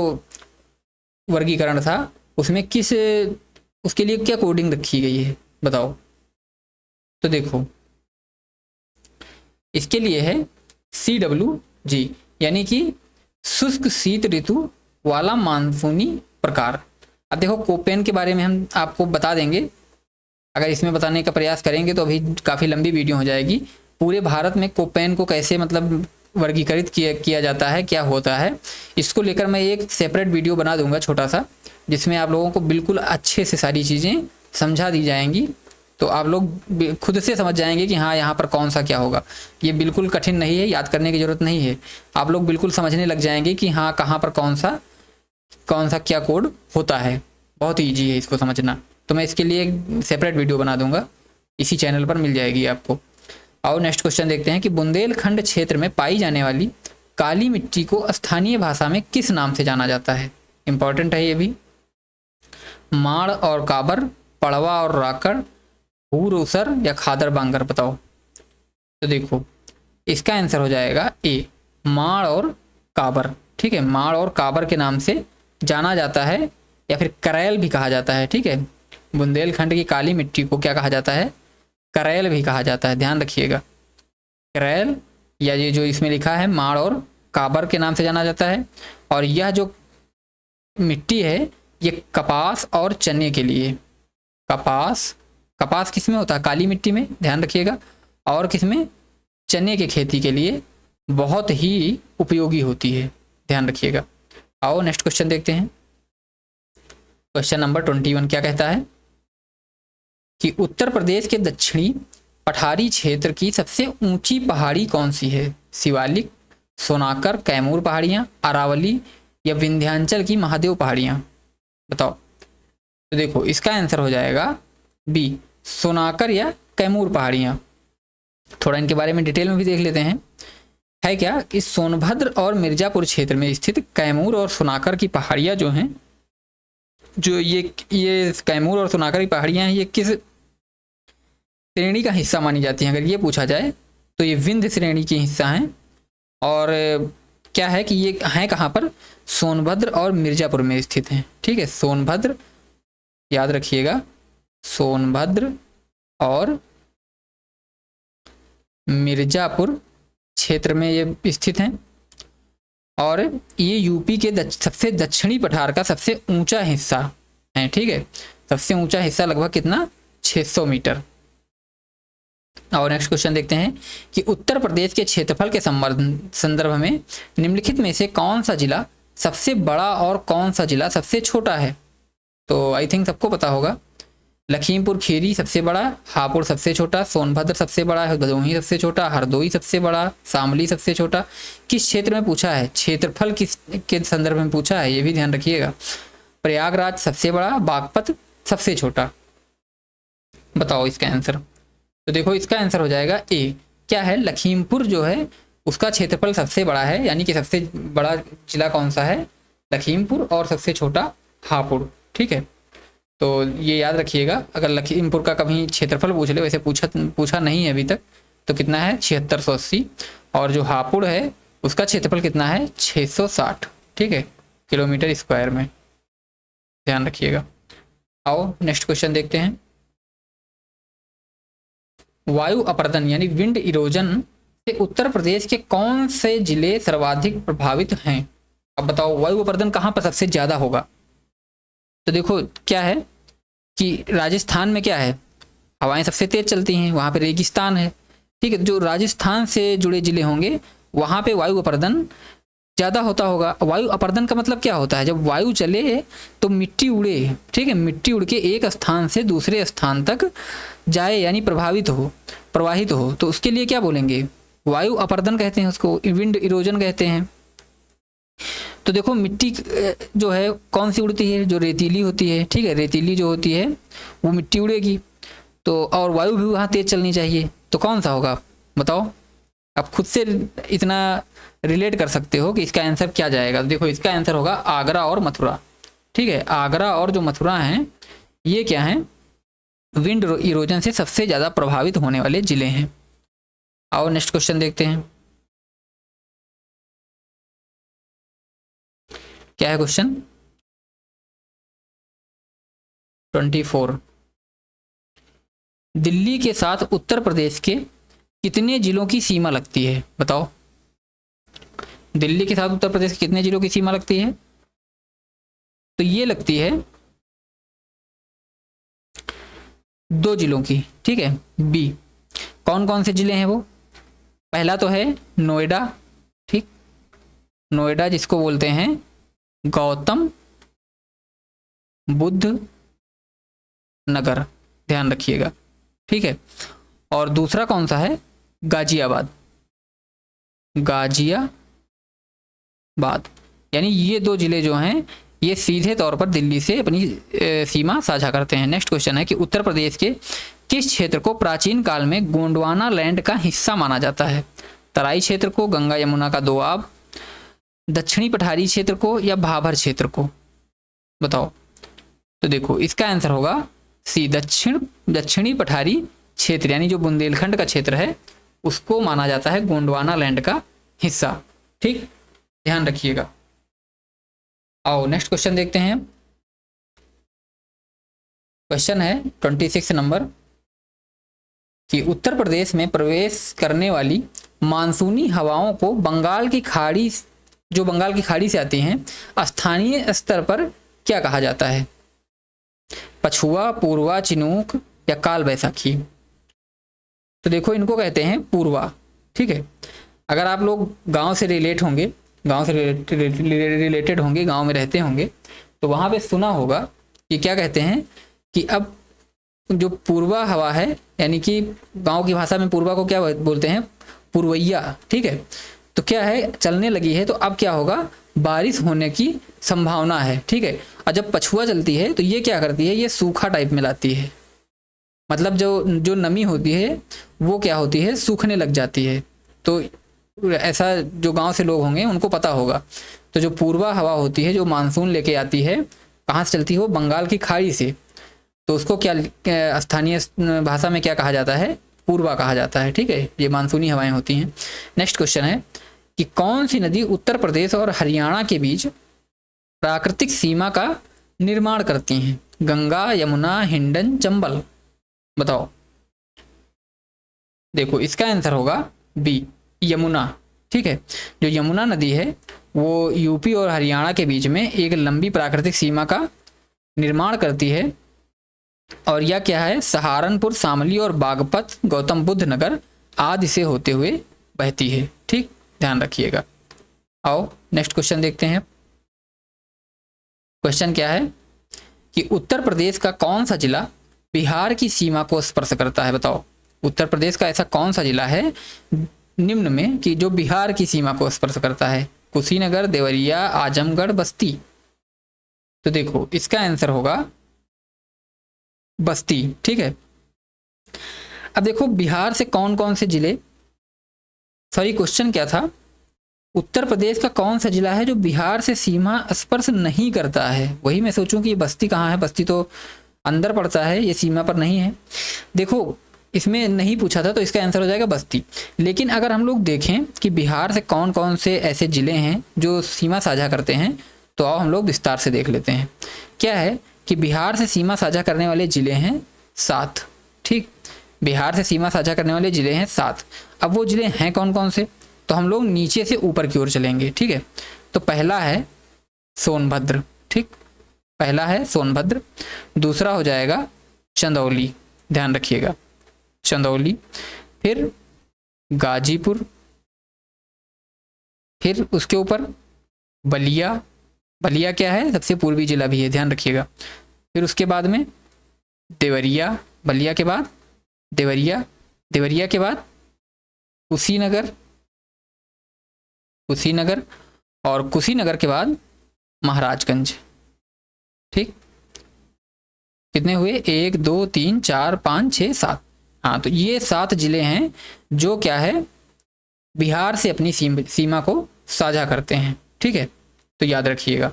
वर्गीकरण था उसमें उसके लिए क्या कोडिंग रखी गई है, बताओ। तो देखो इसके लिए है CWG, यानी कि शुष्क शीत ऋतु वाला मानसूनी प्रकार। अब देखो कोपेन के बारे में हम आपको बता देंगे, अगर इसमें बताने का प्रयास करेंगे तो अभी काफ़ी लंबी वीडियो हो जाएगी। पूरे भारत में कोपेन को कैसे मतलब वर्गीकृत किया जाता है, क्या होता है, इसको लेकर मैं एक सेपरेट वीडियो बना दूंगा छोटा सा, जिसमें आप लोगों को बिल्कुल अच्छे से सारी चीज़ें समझा दी जाएंगी। तो आप लोग खुद से समझ जाएंगे कि हाँ यहाँ पर कौन सा क्या होगा। ये बिल्कुल कठिन नहीं है, याद करने की ज़रूरत नहीं है, आप लोग बिल्कुल समझने लग जाएंगे कि हाँ कहाँ पर कौन सा क्या कोड होता है। बहुत ईजी है इसको समझना। तो मैं इसके लिए एक सेपरेट वीडियो बना दूंगा, इसी चैनल पर मिल जाएगी आपको। आओ नेक्स्ट क्वेश्चन देखते हैं कि बुंदेलखंड क्षेत्र में पाई जाने वाली काली मिट्टी को स्थानीय भाषा में किस नाम से जाना जाता है। इंपॉर्टेंट है ये भी। माड़ और काबर, पड़वा और राकड़, हूर उसर या खादर बांगर। बताओ, तो देखो इसका आंसर हो जाएगा ए, माड़ और काबर। ठीक है, माड़ और काबर के नाम से जाना जाता है, या फिर करैल भी कहा जाता है। ठीक है, बुंदेलखंड की काली मिट्टी को क्या कहा जाता है, करैल भी कहा जाता है, ध्यान रखिएगा। करैल या ये जो इसमें लिखा है माड़ और काबर के नाम से जाना जाता है। और यह जो मिट्टी है ये कपास और चने के लिए, कपास किस में होता है, काली मिट्टी में, ध्यान रखिएगा, और किस में, चने के खेती के लिए बहुत ही उपयोगी होती है, ध्यान रखिएगा। आओ नेक्स्ट क्वेश्चन देखते हैं। क्वेश्चन नंबर 21 क्या कहता है कि उत्तर प्रदेश के दक्षिणी पठारी क्षेत्र की सबसे ऊंची पहाड़ी कौन सी है? शिवालिक, सोनाकर, कैमूर पहाड़ियाँ, अरावली या विंध्याचल की महादेव पहाड़ियाँ? बताओ। तो देखो इसका आंसर हो जाएगा बी, सोनाकर या कैमूर पहाड़ियाँ। थोड़ा इनके बारे में डिटेल में भी देख लेते हैं। है क्या कि सोनभद्र और मिर्जापुर क्षेत्र में स्थित कैमूर और सोनाकर की पहाड़ियाँ जो हैं, जो ये कैमूर और सोनाकर की पहाड़ियाँ हैं, ये किस श्रेणी का हिस्सा मानी जाती हैं? अगर ये पूछा जाए तो ये विंध्य श्रेणी की हिस्सा हैं। और क्या है कि ये हैं कहाँ पर? सोनभद्र और मिर्जापुर में स्थित हैं। ठीक है, सोनभद्र याद रखिएगा, सोनभद्र और मिर्जापुर क्षेत्र में ये स्थित हैं। और ये यूपी के सबसे दक्षिणी पठार का सबसे ऊंचा हिस्सा है। ठीक है, सबसे ऊंचा हिस्सा लगभग कितना? 600 मीटर। और नेक्स्ट क्वेश्चन देखते हैं कि उत्तर प्रदेश के क्षेत्रफल के संदर्भ में निम्नलिखित में से कौन सा जिला सबसे बड़ा और कौन सा जिला सबसे छोटा है? तो आई थिंक सबको पता होगा। लखीमपुर खीरी सबसे बड़ा, हापुड़ सबसे छोटा, सोनभद्र सबसे बड़ा है, भदोही सबसे छोटा, हरदोई सबसे बड़ा, शामली सबसे छोटा। किस क्षेत्र में पूछा है? क्षेत्रफल किस के संदर्भ में पूछा है, ये भी ध्यान रखिएगा। प्रयागराज सबसे बड़ा, बागपत सबसे छोटा। बताओ इसका आंसर। तो देखो इसका आंसर हो जाएगा ए। क्या है? लखीमपुर जो है उसका क्षेत्रफल सबसे बड़ा है, यानी कि सबसे बड़ा जिला कौन सा है? लखीमपुर, और सबसे छोटा हापुड़। ठीक है, तो ये याद रखिएगा। अगर लखीमपुर का कभी क्षेत्रफल पूछ ले, वैसे पूछा नहीं है अभी तक, तो कितना है? 7680। और जो हापुड़ है उसका क्षेत्रफल कितना है? 660। ठीक है, किलोमीटर स्क्वायर में, ध्यान रखिएगा। आओ नेक्स्ट क्वेश्चन देखते हैं। वायु अपर्दन यानी विंड इरोजन से उत्तर प्रदेश के कौन से जिले सर्वाधिक प्रभावित हैं? अब बताओ वायु अपर्दन कहाँ पर सबसे ज्यादा होगा? तो देखो क्या है कि राजस्थान में क्या है, हवाएं सबसे तेज चलती हैं, वहाँ पे रेगिस्तान है। ठीक है, जो राजस्थान से जुड़े जिले होंगे वहाँ पे वायु अपर्दन ज़्यादा होता होगा। वायु अपर्दन का मतलब क्या होता है? जब वायु चले तो मिट्टी उड़े। ठीक है, मिट्टी उड़ के एक स्थान से दूसरे स्थान तक जाए, यानी प्रवाहित हो, तो उसके लिए क्या बोलेंगे? वायु अपर्दन कहते हैं उसको, विंड इरोजन कहते हैं। तो देखो मिट्टी जो है कौन सी उड़ती है? जो रेतीली होती है। ठीक है, रेतीली जो होती है वो मिट्टी उड़ेगी, तो और वायु भी वहाँ तेज चलनी चाहिए, तो कौन सा होगा? बताओ। आप खुद से इतना रिलेट कर सकते हो कि इसका आंसर क्या जाएगा। देखो इसका आंसर होगा आगरा और मथुरा। ठीक है, आगरा और जो मथुरा हैं ये क्या हैं? विंड इरोजन से सबसे ज़्यादा प्रभावित होने वाले जिले हैं। आओ नेक्स्ट क्वेश्चन देखते हैं। क्या है क्वेश्चन? 24। दिल्ली के साथ उत्तर प्रदेश के कितने जिलों की सीमा लगती है? बताओ। दिल्ली के साथ उत्तर प्रदेश के कितने जिलों की सीमा लगती है? तो ये लगती है 2 जिलों की। ठीक है, बी। कौन कौन से जिले हैं वो? पहला तो है नोएडा। ठीक, नोएडा जिसको बोलते हैं गौतम बुद्ध नगर, ध्यान रखिएगा। ठीक है, और दूसरा कौन सा है? गाजियाबाद। यानी ये 2 जिले जो हैं ये सीधे तौर पर दिल्ली से अपनी सीमा साझा करते हैं। नेक्स्ट क्वेश्चन है कि उत्तर प्रदेश के किस क्षेत्र को प्राचीन काल में गोंडवाना लैंड का हिस्सा माना जाता है? तराई क्षेत्र को, गंगा यमुना का दोआब, दक्षिणी पठारी क्षेत्र को, या भाभर क्षेत्र को? बताओ। तो देखो इसका आंसर होगा सी, दक्षिणी पठारी क्षेत्र, यानी जो बुंदेलखंड का क्षेत्र है उसको माना जाता है गोंडवाना लैंड का हिस्सा। ठीक, ध्यान रखिएगा। आओ नेक्स्ट क्वेश्चन देखते हैं। क्वेश्चन है 26 नंबर कि उत्तर प्रदेश में प्रवेश करने वाली मानसूनी हवाओं को बंगाल की खाड़ी, जो बंगाल की खाड़ी से आती हैं, स्थानीय स्तर पर क्या कहा जाता है? पछुआ, पूर्वा, चिनूक या काल बैसाखी? तो देखो इनको कहते हैं पूर्वा। ठीक है, अगर आप लोग गांव से रिलेट होंगे, गांव से रिलेटेड होंगे, गांव में रहते होंगे, तो वहां पे सुना होगा कि क्या कहते हैं कि अब जो पूर्वा हवा है, यानी कि गांव की भाषा में पूर्वा को क्या बोलते हैं? पूर्वैया। ठीक है, तो क्या है, चलने लगी है, तो अब क्या होगा? बारिश होने की संभावना है। ठीक है, और जब पछुआ चलती है तो ये क्या करती है? ये सूखा टाइप में लाती है, मतलब जो नमी होती है वो क्या होती है? सूखने लग जाती है। तो ऐसा जो गांव से लोग होंगे उनको पता होगा। तो जो पूर्वा हवा होती है, जो मानसून लेके आती है, कहाँ से चलती है? वो बंगाल की खाड़ी से। तो उसको क्या स्थानीय भाषा में क्या कहा जाता है? पूर्वा कहा जाता है। ठीक है, ये मानसूनी हवाएं होती हैं। नेक्स्ट क्वेश्चन है कि कौन सी नदी उत्तर प्रदेश और हरियाणा के बीच प्राकृतिक सीमा का निर्माण करती हैं? गंगा, यमुना, हिंडन, चंबल? बताओ। देखो इसका आंसर होगा बी, यमुना। ठीक है, जो यमुना नदी है वो यूपी और हरियाणा के बीच में एक लंबी प्राकृतिक सीमा का निर्माण करती है, और यह क्या है? सहारनपुर, शामली और बागपत, गौतम बुद्ध नगर आदि से होते हुए बहती है। ठीक, ध्यान रखिएगा। आओ नेक्स्ट क्वेश्चन देखते हैं। क्वेश्चन क्या है कि उत्तर प्रदेश का कौन सा जिला बिहार की सीमा को स्पर्श करता है? बताओ, उत्तर प्रदेश का ऐसा कौन सा जिला है निम्न में कि जो बिहार की सीमा को स्पर्श करता है? कुशीनगर, देवरिया, आजमगढ़, बस्ती? तो देखो इसका आंसर होगा बस्ती। ठीक है, अब देखो बिहार से कौन कौन से जिले, सॉरी क्वेश्चन क्या था? उत्तर प्रदेश का कौन सा जिला है जो बिहार से सीमा स्पर्श नहीं करता है? वही मैं सोचूं कि बस्ती कहाँ है, बस्ती तो अंदर पड़ता है, ये सीमा पर नहीं है। देखो इसमें नहीं पूछा था, तो इसका आंसर हो जाएगा बस्ती। लेकिन अगर हम लोग देखें कि बिहार से कौन कौन से ऐसे ज़िले हैं जो सीमा साझा करते हैं, तो आओ हम लोग विस्तार से देख लेते हैं। क्या है कि बिहार से सीमा साझा करने वाले ज़िले हैं 7। ठीक, बिहार से सीमा साझा करने वाले ज़िले हैं 7। अब वो ज़िले हैं कौन कौन से? तो हम लोग नीचे से ऊपर की ओर चलेंगे। ठीक है, तो पहला है सोनभद्र। ठीक, पहला है सोनभद्र। दूसरा हो जाएगा चंदौली, ध्यान रखिएगा, चंदौली। फिर गाजीपुर, फिर उसके ऊपर बलिया। बलिया क्या है? सबसे पूर्वी जिला भी है, ध्यान रखिएगा। फिर उसके बाद में देवरिया, बलिया के बाद देवरिया, देवरिया के बाद कुशीनगर, कुशीनगर, और कुशीनगर के बाद महाराजगंज। ठीक, कितने हुए? 1 2 3 4 5 6 7। हाँ, तो ये 7 जिले हैं जो क्या है? बिहार से अपनी सीमा को साझा करते हैं। ठीक है, तो याद रखिएगा।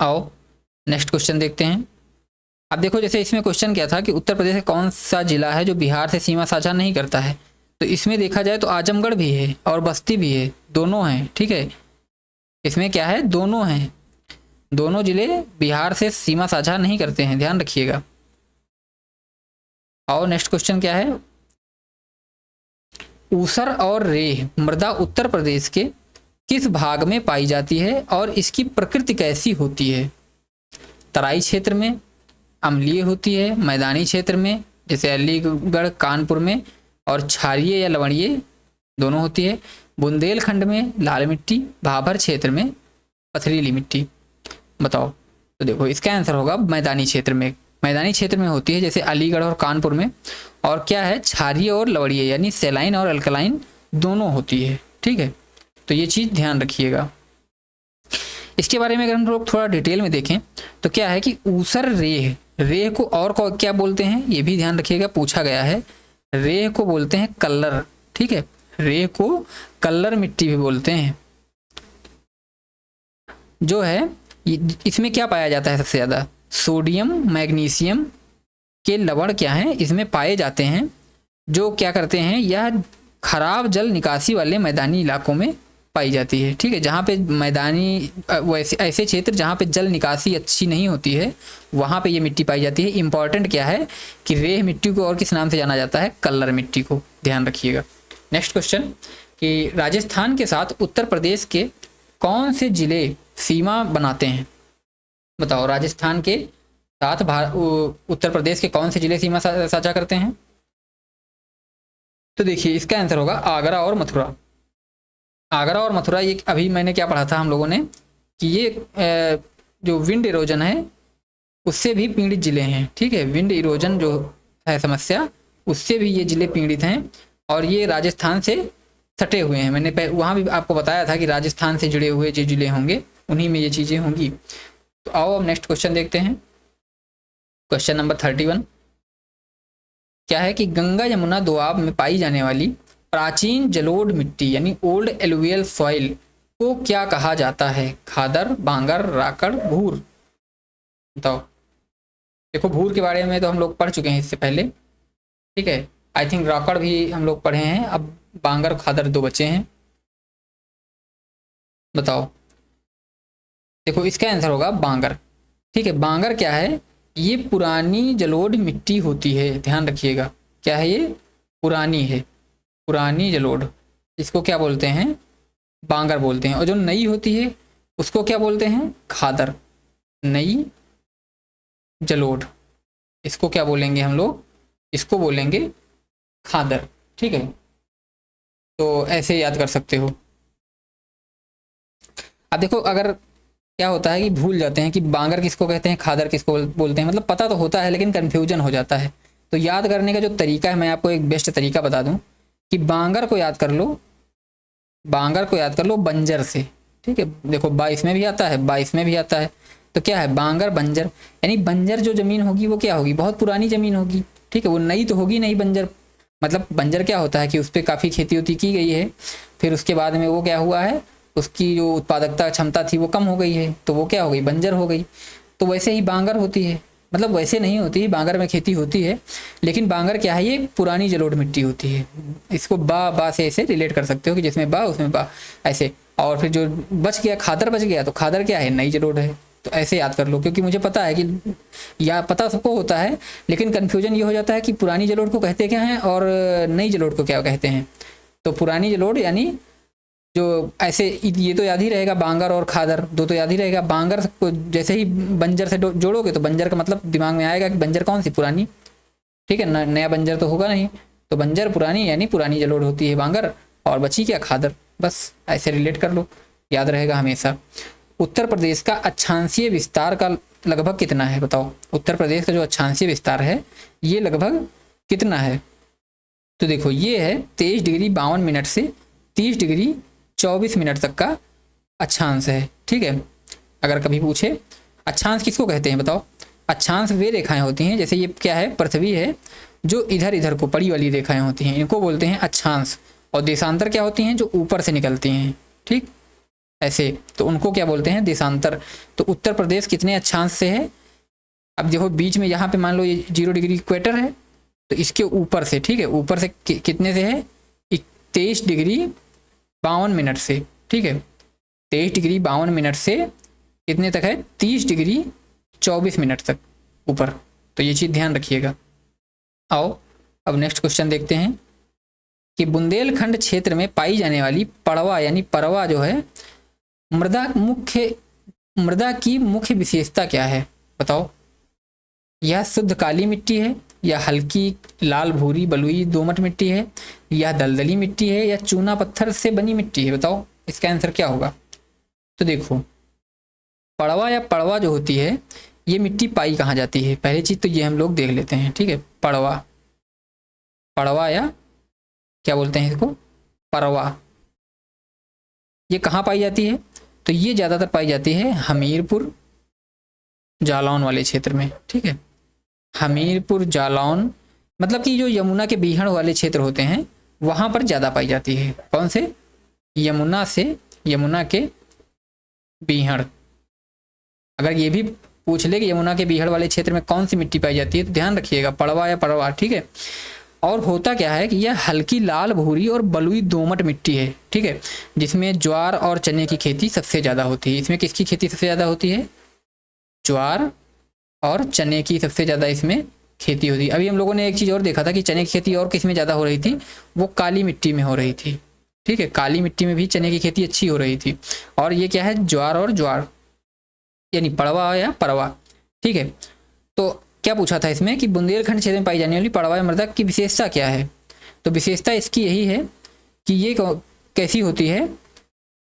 आओ नेक्स्ट क्वेश्चन देखते हैं। अब देखो जैसे इसमें क्वेश्चन क्या था कि उत्तर प्रदेश का कौन सा जिला है जो बिहार से सीमा साझा नहीं करता है? तो इसमें देखा जाए तो आजमगढ़ भी है और बस्ती भी है, दोनों हैं। ठीक है, इसमें क्या है? दोनों हैं, दोनों जिले बिहार से सीमा साझा नहीं करते हैं, ध्यान रखिएगा। और नेक्स्ट क्वेश्चन क्या है? ऊसर और रेह मृदा उत्तर प्रदेश के किस भाग में पाई जाती है और इसकी प्रकृति कैसी होती है? तराई क्षेत्र में, अम्लीय होती है, मैदानी क्षेत्र में जैसे अलीगढ़, कानपुर में, और क्षारीय या लवणीय दोनों होती है, बुंदेलखंड में लाल मिट्टी, भाभर क्षेत्र में पथरीली मिट्टी। बताओ, तो देखो इसका आंसर होगा मैदानी क्षेत्र में। मैदानी क्षेत्र में होती है जैसे अलीगढ़ और कानपुर में, और क्या है? क्षारीय और लवणीय यानी सेलाइन और अल्कलाइन दोनों होती है। ठीक है, तो ये चीज़ ध्यान रखिएगा। इसके बारे में अगर हम लोग थोड़ा डिटेल में देखें तो क्या है कि ऊसर रेह, रेह को और को क्या बोलते हैं ये भी ध्यान रखिएगा, पूछा गया है। रेह को बोलते हैं कल्लर। ठीक है, रेह को कल्लर मिट्टी भी बोलते हैं। जो है इसमें क्या पाया जाता है? सबसे ज़्यादा सोडियम, मैग्नीशियम के लवण क्या हैं इसमें पाए जाते हैं, जो क्या करते हैं? यह खराब जल निकासी वाले मैदानी इलाकों में पाई जाती है। ठीक है, जहाँ पे मैदानी वैसे ऐसे क्षेत्र जहाँ पे जल निकासी अच्छी नहीं होती है वहाँ पे ये मिट्टी पाई जाती है। इंपॉर्टेंट क्या है कि रेह मिट्टी को और किस नाम से जाना जाता है? कल्लर मिट्टी को, ध्यान रखिएगा। नेक्स्ट क्वेश्चन कि राजस्थान के साथ उत्तर प्रदेश के कौन से जिले सीमा बनाते हैं? बताओ, राजस्थान के साथ उत्तर प्रदेश के कौन से जिले सीमा साझा करते हैं? तो देखिए इसका आंसर होगा आगरा और मथुरा। आगरा और मथुरा, ये अभी मैंने क्या पढ़ा था हम लोगों ने कि ये जो विंड इरोजन है उससे भी पीड़ित जिले हैं। ठीक है, विंड इरोजन जो है समस्या, उससे भी ये जिले पीड़ित हैं और ये राजस्थान से सटे हुए हैं। मैंने वहाँ भी आपको बताया था कि राजस्थान से जुड़े हुए जो जिले होंगे उन्हीं में ये चीज़ें होंगी। तो आओ अब नेक्स्ट क्वेश्चन देखते हैं। क्वेश्चन नंबर 31 क्या है कि गंगा यमुना दोआब में पाई जाने वाली प्राचीन जलोढ़ मिट्टी यानी ओल्ड एलुवियल सॉइल को क्या कहा जाता है? खादर, बांगर, राकड़, भूर। बताओ। देखो भूर के बारे में तो हम लोग पढ़ चुके हैं इससे पहले। ठीक है, आई थिंक राकड़ भी हम लोग पढ़े हैं। अब बांगर खादर दो बचे हैं। बताओ। देखो इसका आंसर होगा बांगर। ठीक है, बांगर क्या है? ये पुरानी जलोढ़ मिट्टी होती है, ध्यान रखिएगा। क्या है ये? पुरानी है, पुरानी जलोढ़। इसको क्या बोलते हैं? बांगर बोलते हैं। और जो नई होती है उसको क्या बोलते हैं? खादर। नई जलोढ़, इसको क्या बोलेंगे हम लोग? इसको बोलेंगे खादर। ठीक है, तो ऐसे याद कर सकते हो। अब देखो अगर क्या होता है कि भूल जाते हैं कि बांगर किसको कहते हैं, खादर किसको बोलते हैं। मतलब पता तो होता है लेकिन कन्फ्यूजन हो जाता है। तो याद करने का जो तरीका है, मैं आपको एक बेस्ट तरीका बता दूं कि बांगर को याद कर लो, बांगर को याद कर लो बंजर से। ठीक है, देखो 22 में भी आता है, 22 में भी आता है। तो क्या है? बांगर बंजर, यानी बंजर जो जमीन होगी वो क्या होगी? बहुत पुरानी जमीन होगी। ठीक है, वो नई तो होगी नहीं बंजर। मतलब बंजर क्या होता है कि उस पर काफ़ी खेती होती की गई है, फिर उसके बाद में वो क्या हुआ है, उसकी जो उत्पादकता क्षमता थी वो कम हो गई है, तो वो क्या हो गई? बंजर हो गई। तो वैसे ही बांगर होती है। मतलब वैसे नहीं होती, बांगर में खेती होती है लेकिन बांगर क्या है? ये पुरानी जलोढ़ मिट्टी होती है। इसको बा से ऐसे रिलेट कर सकते हो कि जिसमें बा उसमें बा ऐसे। और फिर जो बच गया खादर बच गया, तो खादर क्या है? नई जलोढ़ है। तो ऐसे याद कर लो, क्योंकि मुझे पता है कि या पता सबको होता है लेकिन कन्फ्यूजन ये हो जाता है कि पुरानी जलोढ़ को कहते क्या हैं और नई जलोढ़ को क्या कहते हैं। तो पुरानी जलोढ़ यानी जो ऐसे, ये तो याद ही रहेगा, बांगर और खादर दो तो याद ही रहेगा। बांगर को जैसे ही बंजर से जोड़ोगे तो बंजर का मतलब दिमाग में आएगा कि बंजर कौन सी? पुरानी। ठीक है, नया बंजर तो होगा नहीं। तो बंजर पुरानी यानी पुरानी जलोढ़ होती है बांगर, और बची क्या? खादर। बस ऐसे रिलेट कर लो, याद रहेगा हमेशा। उत्तर प्रदेश का अक्षांशीय विस्तार का लगभग कितना है? बताओ, उत्तर प्रदेश का जो अक्षांशीय विस्तार है ये लगभग कितना है? तो देखो ये है 23 डिग्री 52 मिनट से 30 डिग्री 24 मिनट तक का अक्षांश है। ठीक है, अगर कभी पूछे अक्षांश किसको कहते हैं बताओ? अक्षांश वे रेखाएं होती हैं, जैसे ये क्या है? पृथ्वी है, जो इधर इधर को पड़ी वाली रेखाएं होती हैं, इनको बोलते हैं अक्षांश। और देशांतर क्या होती हैं? जो ऊपर से निकलती हैं। ठीक, ऐसे, तो उनको क्या बोलते हैं? देशांतर। तो उत्तर प्रदेश कितने अक्षांश से है? अब देखो बीच में यहाँ पे मान लो ये 0 डिग्री इक्वेटर है, तो इसके ऊपर से, ठीक है, ऊपर से कितने से है? 23 डिग्री 52 मिनट से। ठीक है, 23 डिग्री 52 मिनट से कितने तक है? 30 डिग्री 24 मिनट तक ऊपर। तो ये चीज़ ध्यान रखिएगा। आओ अब नेक्स्ट क्वेश्चन देखते हैं कि बुंदेलखंड क्षेत्र में पाई जाने वाली पड़वा यानी परवा जो है, मृदा की मुख्य विशेषता क्या है? बताओ। यह शुद्ध काली मिट्टी है, या हल्की लाल भूरी बलुई दोमट मिट्टी है, या दलदली मिट्टी है, या चूना पत्थर से बनी मिट्टी है? बताओ इसका आंसर क्या होगा? तो देखो पड़वा या पड़वा जो होती है ये मिट्टी पाई कहाँ जाती है? पहली चीज तो ये हम लोग देख लेते हैं। ठीक है, पड़वा, पड़वा या क्या बोलते हैं इसको? परवा, ये कहाँ पाई जाती है? तो ये ज़्यादातर पाई जाती है हमीरपुर जालौन वाले क्षेत्र में। ठीक है, हमीरपुर जालौन, मतलब कि जो यमुना के बीहड़ वाले क्षेत्र होते हैं वहाँ पर ज़्यादा पाई जाती है। कौन से? यमुना से, यमुना के बीहड़। अगर ये भी पूछ ले कि यमुना के बीहड़ वाले क्षेत्र में कौन सी मिट्टी पाई जाती है, तो ध्यान रखिएगा पड़वा या परवा। ठीक है, और होता क्या है कि यह हल्की लाल भूरी और बलुई दोमट मिट्टी है। ठीक है, जिसमें ज्वार और चने की खेती सबसे ज़्यादा होती है। इसमें किसकी खेती सबसे ज़्यादा होती है? ज्वार और चने की सबसे ज़्यादा इसमें खेती होती है। अभी हम लोगों ने एक चीज़ और देखा था कि चने की खेती और किस में ज़्यादा हो रही थी, वो काली मिट्टी में हो रही थी। ठीक है, काली मिट्टी में भी चने की खेती अच्छी हो रही थी। और ये क्या है, ज्वार और ज्वार यानी पड़वा या परवा। ठीक है, तो क्या पूछा था इसमें कि बुंदेलखंड क्षेत्र में पाई जाने वाली पड़वा मृदा की विशेषता क्या है। तो विशेषता इसकी यही है कि ये कैसी होती है,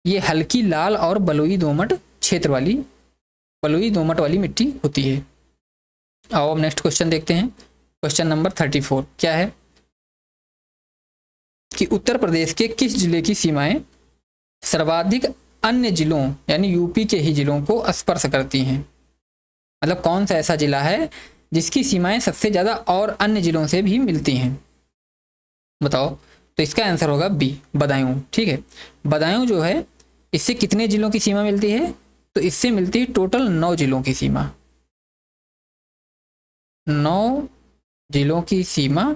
ये हल्की लाल और बलुई दोमट क्षेत्र वाली, बलुई दोमट वाली मिट्टी होती है। आओ अब नेक्स्ट क्वेश्चन देखते हैं। क्वेश्चन नंबर 34 क्या है कि उत्तर प्रदेश के किस जिले की सीमाएं सर्वाधिक अन्य जिलों यानी यूपी के ही जिलों को स्पर्श करती हैं। मतलब कौन सा ऐसा जिला है जिसकी सीमाएं सबसे ज्यादा और अन्य जिलों से भी मिलती हैं, बताओ। तो इसका आंसर होगा बी, बदायूं। ठीक है, बदायूं जो है इससे कितने जिलों की सीमा मिलती है, तो इससे मिलती है टोटल 9 जिलों की सीमा, 9 जिलों की सीमा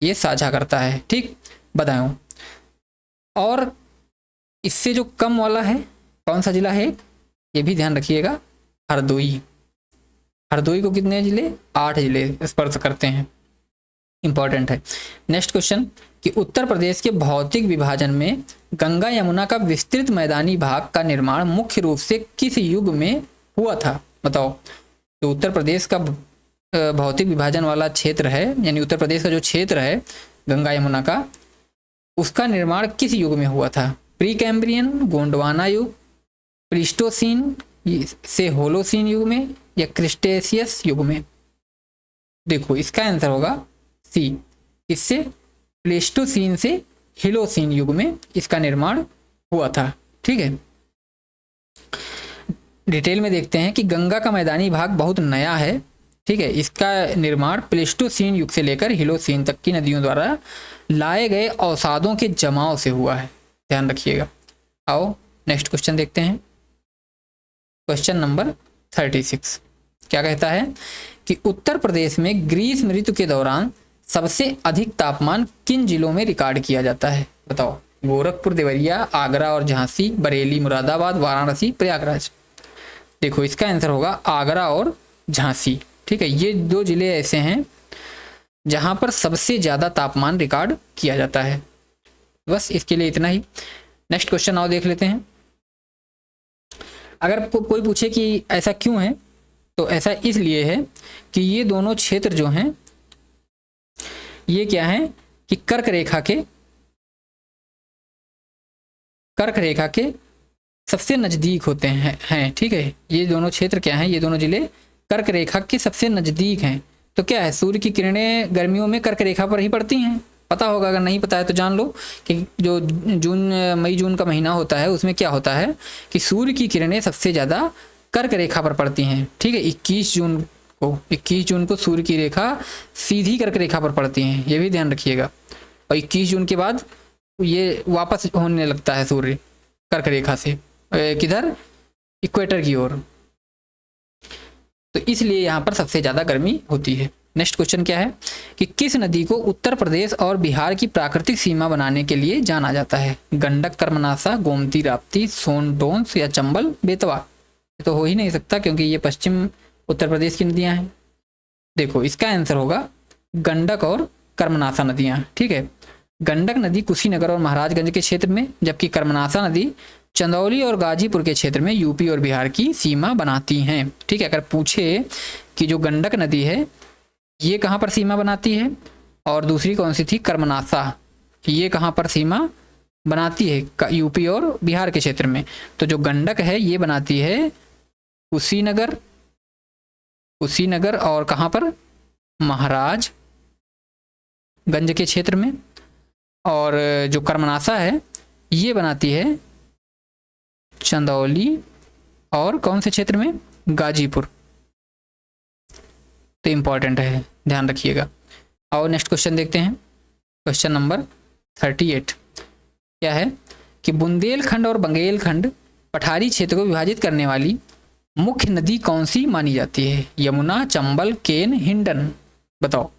ये साझा करता है। ठीक, बदायूं। और इससे जो कम वाला है कौन सा जिला है, ये भी ध्यान रखिएगा, हरदोई। हरदोई को कितने जिले, 8 जिले स्पर्श करते हैं, इंपॉर्टेंट है। नेक्स्ट क्वेश्चन कि उत्तर प्रदेश के भौतिक विभाजन में गंगा यमुना का विस्तृत मैदानी भाग का निर्माण मुख्य रूप से किस युग में हुआ था, बताओ। तो उत्तर प्रदेश का भौतिक विभाजन वाला क्षेत्र है, यानी उत्तर प्रदेश का जो क्षेत्र है गंगा यमुना का, उसका निर्माण किस युग में हुआ था। प्री कैम्ब्रियन, गोंडवाना युग, प्लीस्टोसीन से होलोसीन युग में, या क्रिस्टेशियस युग में। देखो इसका आंसर होगा सी, इससे प्लेस्टोसीन से हिलोसीन युग में इसका निर्माण हुआ था। ठीक है, डिटेल में देखते हैं कि गंगा का मैदानी भाग बहुत नया है। ठीक है, इसका निर्माण प्लेस्टोसीन युग से लेकर हिलोसीन तक की नदियों द्वारा लाए गए अवसादों के जमाव से हुआ है, ध्यान रखिएगा। आओ नेक्स्ट क्वेश्चन देखते हैं। क्वेश्चन नंबर 36 क्या कहता है कि उत्तर प्रदेश में ग्रीष्म ऋतु के दौरान सबसे अधिक तापमान किन जिलों में रिकॉर्ड किया जाता है, बताओ। गोरखपुर, देवरिया, आगरा और झांसी, बरेली, मुरादाबाद, वाराणसी, प्रयागराज। देखो इसका आंसर होगा आगरा और झांसी। ठीक है, ये 2 जिले ऐसे हैं जहां पर सबसे ज्यादा तापमान रिकॉर्ड किया जाता है। बस इसके लिए इतना ही। नेक्स्ट क्वेश्चन आओ देख लेते हैं। अगर कोई पूछे कि ऐसा क्यों है, तो ऐसा इसलिए है कि ये दोनों क्षेत्र जो हैं ये क्या है कि कर्क रेखा के सबसे नजदीक होते हैं। ठीक है, ये दोनों क्षेत्र क्या हैं, ये दोनों जिले कर्क रेखा के सबसे नजदीक हैं। तो क्या है, सूर्य की किरणें गर्मियों में कर्क रेखा पर ही पड़ती हैं, पता होगा, अगर नहीं पता है तो जान लो कि जो मई जून का महीना होता है उसमें क्या होता है कि सूर्य की किरणें सबसे ज़्यादा कर्क रेखा पर पड़ती हैं। ठीक है, 21 जून को सूर्य की रेखा सीधी कर्क रेखा पर पड़ती हैं, ये भी ध्यान रखिएगा। और 21 जून के बाद ये वापस होने लगता है सूर्य कर्क रेखा से किधर, इक्वेटर की ओर। तो इसलिए यहाँ पर सबसे ज़्यादा गर्मी होती है। नेक्स्ट क्वेश्चन क्या है कि किस नदी को उत्तर प्रदेश और बिहार की प्राकृतिक सीमा बनाने के लिए जाना जाता है। गंडक, कर्मनासा, गोमती, राप्ती, सोन, टोंस या चंबल, बेतवा। ये तो हो ही नहीं सकता क्योंकि ये पश्चिम उत्तर प्रदेश की नदियां हैं। देखो इसका आंसर होगा गंडक और कर्मनासा नदियां। ठीक है, गंडक नदी कुशीनगर और महाराजगंज के क्षेत्र में, जबकि कर्मनासा नदी चंदौली और गाजीपुर के क्षेत्र में यूपी और बिहार की सीमा बनाती हैं। ठीक है, अगर पूछे कि जो गंडक नदी है ये कहाँ पर सीमा बनाती है और दूसरी कौन सी थी, कर्मनासा, ये कहाँ पर सीमा बनाती है, यूपी और बिहार के क्षेत्र में। तो जो गंडक है ये बनाती है कुशीनगर और कहाँ पर, महाराजगंज के क्षेत्र में। और जो कर्मनासा है ये बनाती है चंदौली और कौन से क्षेत्र में, गाजीपुर। तो इंपॉर्टेंट है, ध्यान रखिएगा। और नेक्स्ट क्वेश्चन देखते हैं। क्वेश्चन नंबर 38 क्या है कि बुंदेलखंड और बंगेलखंड पठारी क्षेत्र को विभाजित करने वाली मुख्य नदी कौन सी मानी जाती है। यमुना, चंबल, केन, हिंडन, बताओ।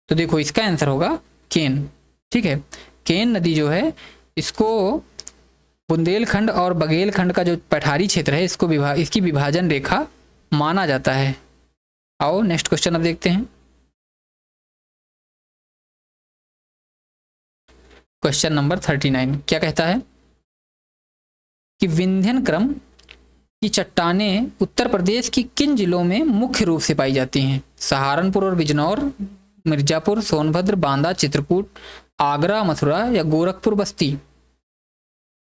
तो देखो इसका आंसर होगा केन। ठीक है, केन नदी जो है इसको बुंदेलखंड और बंगेलखंड का जो पठारी क्षेत्र है इसको इसकी विभाजन रेखा माना जाता है। आओ नेक्स्ट क्वेश्चन अब देखते हैं। क्वेश्चन नंबर 39 क्या कहता है कि विंध्यन क्रम की चट्टानें उत्तर प्रदेश की किन जिलों में मुख्य रूप से पाई जाती हैं? सहारनपुर और बिजनौर, मिर्जापुर, सोनभद्र, बांदा, चित्रकूट, आगरा, मथुरा या गोरखपुर, बस्ती?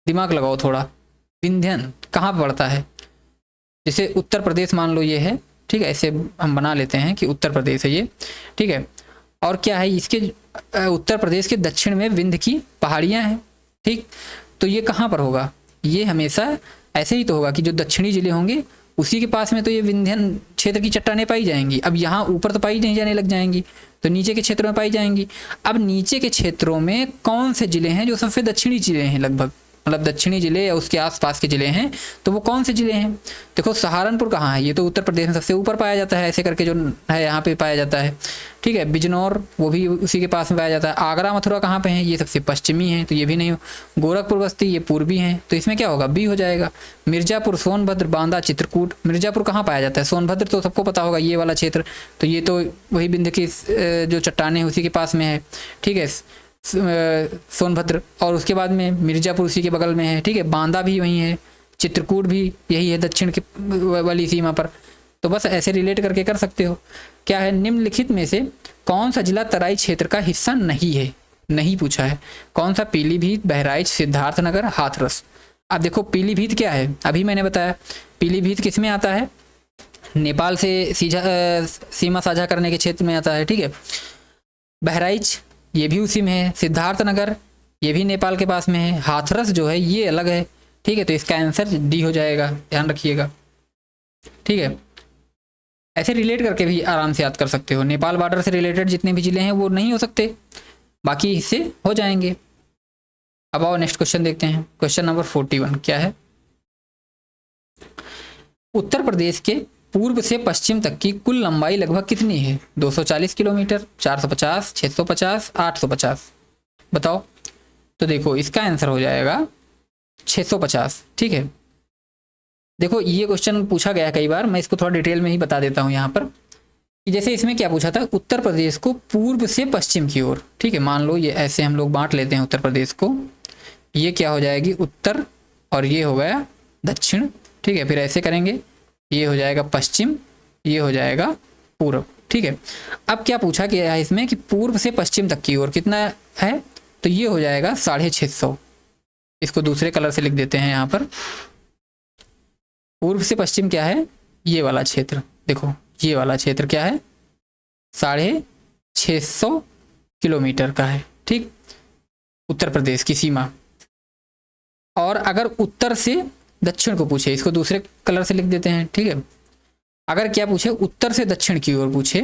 दिमाग लगाओ थोड़ा। विंध्यन कहाँ पड़ता है? जैसे उत्तर प्रदेश मान लो ये है, ठीक है, ऐसे हम बना लेते हैं कि उत्तर प्रदेश है ये, ठीक है। और क्या है इसके उत्तर प्रदेश के दक्षिण में विंध्य की पहाड़ियाँ हैं, ठीक। तो ये कहाँ पर होगा? ये हमेशा ऐसे ही तो होगा कि जो दक्षिणी जिले होंगे उसी के पास में तो ये विंध्यन क्षेत्र की चट्टानें पाई जाएंगी। अब यहाँ ऊपर तो पाई नहीं जाने लग जाएंगी, तो नीचे के क्षेत्रों में पाई जाएंगी। अब नीचे के क्षेत्रों में कौन से जिले हैं जो सबसे दक्षिणी जिले हैं, लगभग मतलब दक्षिणी जिले या उसके आसपास के जिले हैं, तो वो कौन से जिले हैं? देखो सहारनपुर कहाँ है? ये तो उत्तर प्रदेश में सबसे ऊपर पाया जाता है, ऐसे करके जो है यहाँ पे पाया जाता है, ठीक है। बिजनौर वो भी उसी के पास में पाया जाता है। आगरा मथुरा कहाँ पे हैं? ये सबसे पश्चिमी हैं, तो ये भी नहीं हो। गोरखपुर बस्ती ये पूर्वी हैं, तो इसमें क्या होगा? बी हो जाएगा। मिर्जापुर, सोनभद्र, बांदा, चित्रकूट। मिर्जापुर कहाँ पाया जाता है? सोनभद्र तो सबको पता होगा, ये वाला क्षेत्र, तो ये तो वही विंध्य की जो चट्टानें हैं उसी के पास में है, ठीक है, सोनभद्र। और उसके बाद में मिर्जापुर उसी के बगल में है, ठीक है। बांदा भी वहीं है, चित्रकूट भी यही है दक्षिण की वाली सीमा पर। तो बस ऐसे रिलेट करके कर सकते हो। क्या है? निम्नलिखित में से कौन सा जिला तराई क्षेत्र का हिस्सा नहीं है? नहीं पूछा है। कौन सा? पीलीभीत, बहराइच, सिद्धार्थनगर, हाथरस। अब देखो पीलीभीत क्या है, अभी मैंने बताया पीलीभीत किस में आता है? नेपाल से सीमा साझा करने के क्षेत्र में आता है, ठीक है। बहराइच ये भी उसी में है। सिद्धार्थनगर ये भी नेपाल के पास में है। हाथरस जो है ये अलग है, ठीक है। तो इसका आंसर डी हो जाएगा, ध्यान रखिएगा, ठीक है। ऐसे रिलेट करके भी आराम से याद कर सकते हो। नेपाल बॉर्डर से रिलेटेड जितने भी जिले हैं वो नहीं हो सकते, बाकी इससे हो जाएंगे। अब आओ नेक्स्ट क्वेश्चन देखते हैं। क्वेश्चन नंबर 41 क्या है? उत्तर प्रदेश के पूर्व से पश्चिम तक की कुल लंबाई लगभग कितनी है? 240 किलोमीटर, 450, 650, 850? बताओ। तो देखो इसका आंसर हो जाएगा 650, ठीक है। देखो ये क्वेश्चन पूछा गया कई बार, मैं इसको थोड़ा डिटेल में ही बता देता हूँ यहाँ पर कि जैसे इसमें क्या पूछा था, उत्तर प्रदेश को पूर्व से पश्चिम की ओर, ठीक है। मान लो ये ऐसे हम लोग बांट लेते हैं उत्तर प्रदेश को, ये क्या हो जाएगी उत्तर और ये हो गया दक्षिण, ठीक है। फिर ऐसे करेंगे, ये हो जाएगा पश्चिम, ये हो जाएगा पूर्व, ठीक है। अब क्या पूछा गया है इसमें कि पूर्व से पश्चिम तक की ओर कितना है, तो ये हो जाएगा 650। इसको दूसरे कलर से लिख देते हैं यहाँ पर। पूर्व से पश्चिम क्या है? ये वाला क्षेत्र, देखो ये वाला क्षेत्र क्या है? 650 किलोमीटर का है, ठीक, उत्तर प्रदेश की सीमा। और अगर उत्तर से दक्षिण को पूछे, इसको दूसरे कलर से लिख देते हैं, ठीक है। अगर क्या पूछे उत्तर से दक्षिण की ओर पूछे,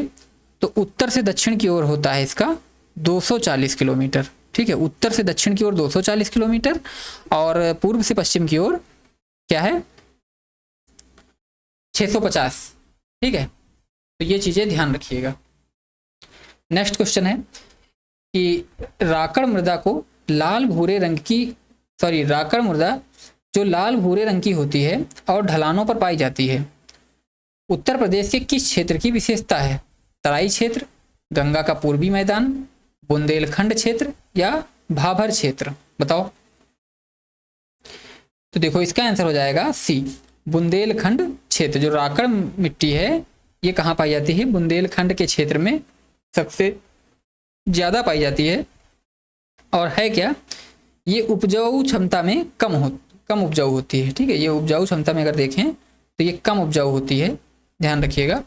तो उत्तर से दक्षिण की ओर होता है इसका 240 किलोमीटर, ठीक है। उत्तर से दक्षिण की ओर 240 किलोमीटर और पूर्व से पश्चिम की ओर क्या है? 650, ठीक है। तो ये चीजें ध्यान रखिएगा। नेक्स्ट क्वेश्चन है कि राकड़ मृदा को लाल भूरे रंग की राकड़ मृदा जो लाल भूरे रंग की होती है और ढलानों पर पाई जाती है, उत्तर प्रदेश के किस क्षेत्र की विशेषता है? तराई क्षेत्र, गंगा का पूर्वी मैदान, बुंदेलखंड क्षेत्र या भाभर क्षेत्र? बताओ। तो देखो इसका आंसर हो जाएगा सी, बुंदेलखंड क्षेत्र। जो राकड़ मिट्टी है ये कहाँ पाई जाती है? बुंदेलखंड के क्षेत्र में सबसे ज्यादा पाई जाती है। और है क्या, ये उपजाऊ क्षमता में कम उपजाऊ होती है, ठीक है। ये उपजाऊ क्षमता में अगर देखें तो ये कम उपजाऊ होती है, ध्यान रखिएगा।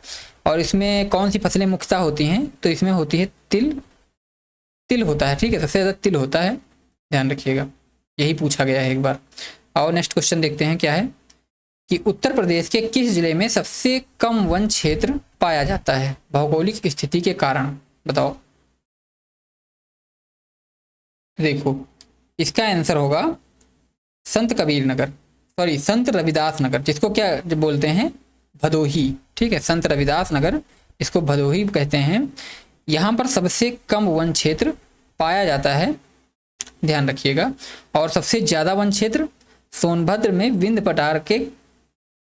और इसमें कौन सी फसलें मुख्यतः होती हैं? तो इसमें होती है तिल होता है, ठीक है, सबसे ज़्यादा तिल होता है, ध्यान रखिएगा। यही पूछा गया है एक बार। और नेक्स्ट क्वेश्चन देखते हैं क्या है कि उत्तर प्रदेश के किस जिले में सबसे कम वन क्षेत्र पाया जाता है भौगोलिक स्थिति के कारण? बताओ। देखो इसका आंसर होगा संत रविदास नगर, जिसको क्या बोलते हैं? भदोही, ठीक है। संत रविदास नगर, इसको भदोही कहते हैं। यहाँ पर सबसे कम वन क्षेत्र पाया जाता है, ध्यान रखिएगा। और सबसे ज्यादा वन क्षेत्र सोनभद्र में विंध्य पठार के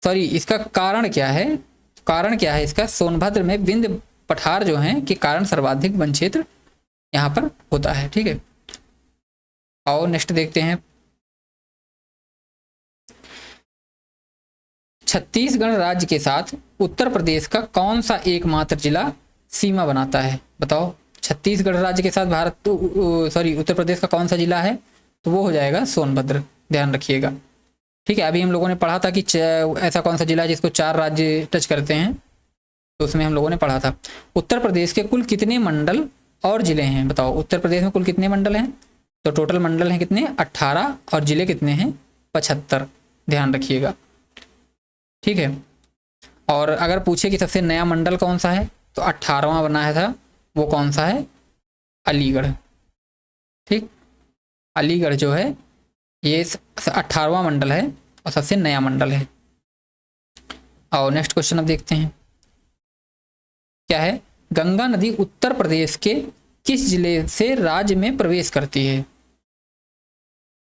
इसका कारण क्या है? कारण क्या है इसका? सोनभद्र में विंध्य पठार जो हैं के कारण सर्वाधिक वन क्षेत्र यहाँ पर होता है, ठीक है। आओ नेक्स्ट देखते हैं। छत्तीसगढ़ राज्य के साथ उत्तर प्रदेश का कौन सा एकमात्र जिला सीमा बनाता है? बताओ, छत्तीसगढ़ राज्य के साथ उत्तर प्रदेश का कौन सा जिला है? तो वो हो जाएगा सोनभद्र, ध्यान रखिएगा। ठीक है, अभी हम लोगों ने पढ़ा था कि ऐसा कौन सा जिला है जिसको 4 राज्य टच करते हैं, तो उसमें हम लोगों ने पढ़ा था। उत्तर प्रदेश के कुल कितने मंडल और जिले हैं? बताओ, उत्तर प्रदेश में कुल कितने मंडल हैं? तो टोटल मंडल हैं कितने? 18, और जिले कितने हैं? 75, ध्यान रखिएगा। ठीक है, और अगर पूछे कि सबसे नया मंडल कौन सा है, तो 18वां बनाया था, वो कौन सा है? अलीगढ़। ठीक, अलीगढ़ जो है ये 18वां मंडल है और सबसे नया मंडल है। और नेक्स्ट क्वेश्चन अब देखते हैं क्या है। गंगा नदी उत्तर प्रदेश के किस जिले से राज्य में प्रवेश करती है?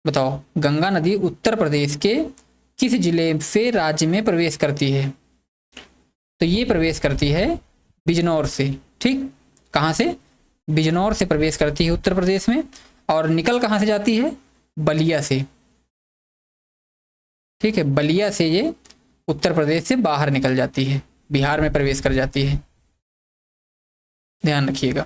बताओ, गंगा नदी उत्तर प्रदेश के किस जिले से राज्य में प्रवेश करती है? तो ये प्रवेश करती है बिजनौर से। ठीक, कहाँ से? बिजनौर से प्रवेश करती है उत्तर प्रदेश में, और निकल कहाँ से जाती है? बलिया से। ठीक है, बलिया से ये उत्तर प्रदेश से बाहर निकल जाती है, बिहार में प्रवेश कर जाती है, ध्यान रखिएगा।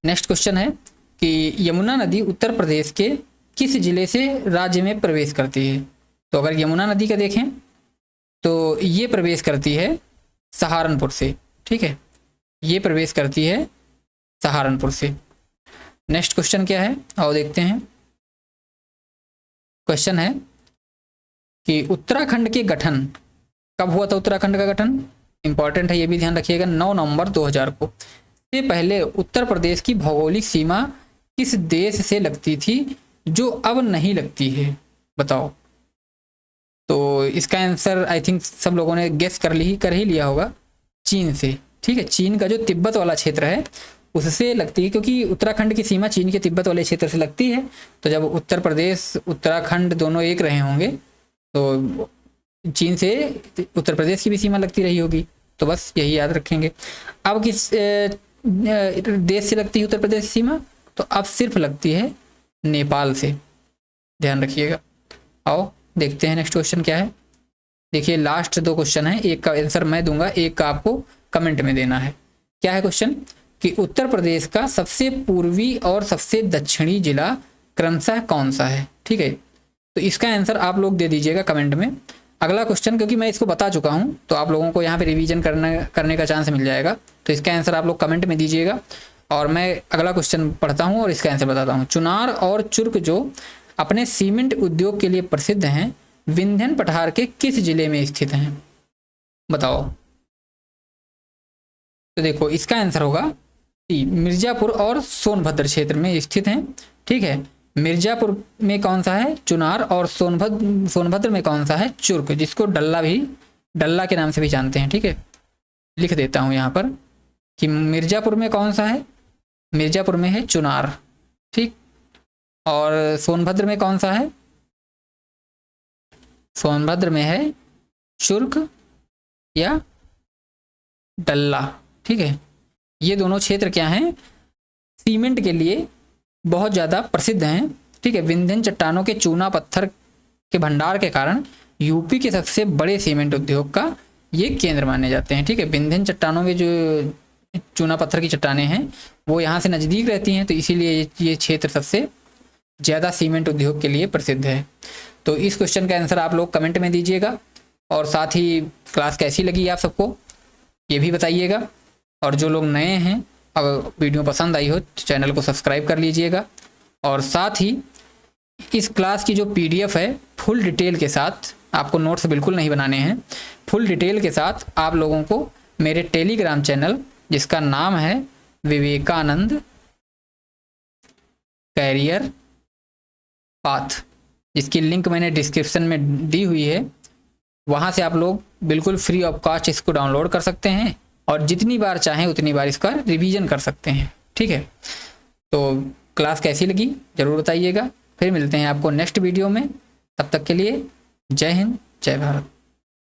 नेक्स्ट क्वेश्चन है कि यमुना नदी उत्तर प्रदेश के किस जिले से राज्य में प्रवेश करती है? तो अगर यमुना नदी का देखें तो ये प्रवेश करती है सहारनपुर से। ठीक है, ये प्रवेश करती है सहारनपुर से। नेक्स्ट क्वेश्चन क्या है, आओ देखते हैं। क्वेश्चन है कि उत्तराखंड के गठन कब हुआ था? उत्तराखंड का गठन इंपॉर्टेंट है, ये भी ध्यान रखिएगा, 9 नवंबर 2000 को। इससे पहले उत्तर प्रदेश की भौगोलिक सीमा किस देश से लगती थी जो अब नहीं लगती है? बताओ। तो इसका आंसर आई थिंक सब लोगों ने गेस कर ही लिया होगा, चीन से। ठीक है, चीन का जो तिब्बत वाला क्षेत्र है उससे लगती है, क्योंकि उत्तराखंड की सीमा चीन के तिब्बत वाले क्षेत्र से लगती है। तो जब उत्तर प्रदेश उत्तराखंड दोनों एक रहे होंगे तो चीन से उत्तर प्रदेश की भी सीमा लगती रही होगी, तो बस यही याद रखेंगे। अब किस देश से लगती है उत्तर प्रदेश की सीमा? तो अब सिर्फ लगती है नेपाल से, ध्यान रखिएगा। आओ देखते हैं नेक्स्ट क्वेश्चन क्या है। देखिए, लास्ट 2 क्वेश्चन है, एक का आंसर मैं दूंगा, एक का आपको कमेंट में देना है। क्या है क्वेश्चन कि उत्तर प्रदेश का सबसे पूर्वी और सबसे दक्षिणी जिला क्रमशः कौन सा है? ठीक है, तो इसका आंसर आप लोग दे दीजिएगा कमेंट में। अगला क्वेश्चन, क्योंकि मैं इसको बता चुका हूं तो आप लोगों को यहाँ पे रिवीजन करने का चांस मिल जाएगा, तो इसका आंसर आप लोग कमेंट में दीजिएगा और मैं अगला क्वेश्चन पढ़ता हूँ और इसका आंसर बताता हूँ। चुनार और चुर्क जो अपने सीमेंट उद्योग के लिए प्रसिद्ध हैं, विंध्यन पठार के किस जिले में स्थित हैं? बताओ। तो देखो, इसका आंसर होगा मिर्जापुर और सोनभद्र क्षेत्र में स्थित हैं। ठीक है, मिर्जापुर में कौन सा है? चुनार, और सोनभद्र में कौन सा है? चुर्क, जिसको डल्ला के नाम से भी जानते हैं। ठीक है, लिख देता हूं यहाँ पर कि मिर्जापुर में कौन सा है? मिर्जापुर में है चुनार। ठीक, और सोनभद्र में कौन सा है? सोनभद्र में है चुर्क या डल्ला। ठीक है, ये दोनों क्षेत्र क्या हैं? सीमेंट के लिए बहुत ज़्यादा प्रसिद्ध हैं। ठीक है, विंध्यन चट्टानों के चूना पत्थर के भंडार के कारण यूपी के सबसे बड़े सीमेंट उद्योग का ये केंद्र माने जाते हैं। ठीक है, विंध्यन चट्टानों में जो चूना पत्थर की चट्टानें हैं वो यहाँ से नज़दीक रहती हैं, तो इसीलिए ये क्षेत्र सबसे ज़्यादा सीमेंट उद्योग के लिए प्रसिद्ध है। तो इस क्वेश्चन का आंसर आप लोग कमेंट में दीजिएगा, और साथ ही क्लास कैसी लगी आप सबको ये भी बताइएगा। और जो लोग नए हैं, अगर वीडियो पसंद आई हो तो चैनल को सब्सक्राइब कर लीजिएगा, और साथ ही इस क्लास की जो PDF है फुल डिटेल के साथ, आपको नोट्स बिल्कुल नहीं बनाने हैं, फुल डिटेल के साथ आप लोगों को मेरे टेलीग्राम चैनल जिसका नाम है विवेकानंद कैरियर पाथ, जिसकी लिंक मैंने डिस्क्रिप्शन में दी हुई है, वहाँ से आप लोग बिल्कुल फ्री ऑफ कॉस्ट इसको डाउनलोड कर सकते हैं और जितनी बार चाहें उतनी बार इसका रिवीजन कर सकते हैं। ठीक है, तो क्लास कैसी लगी ज़रूर बताइएगा। फिर मिलते हैं आपको नेक्स्ट वीडियो में, तब तक के लिए जय हिंद, जय भारत।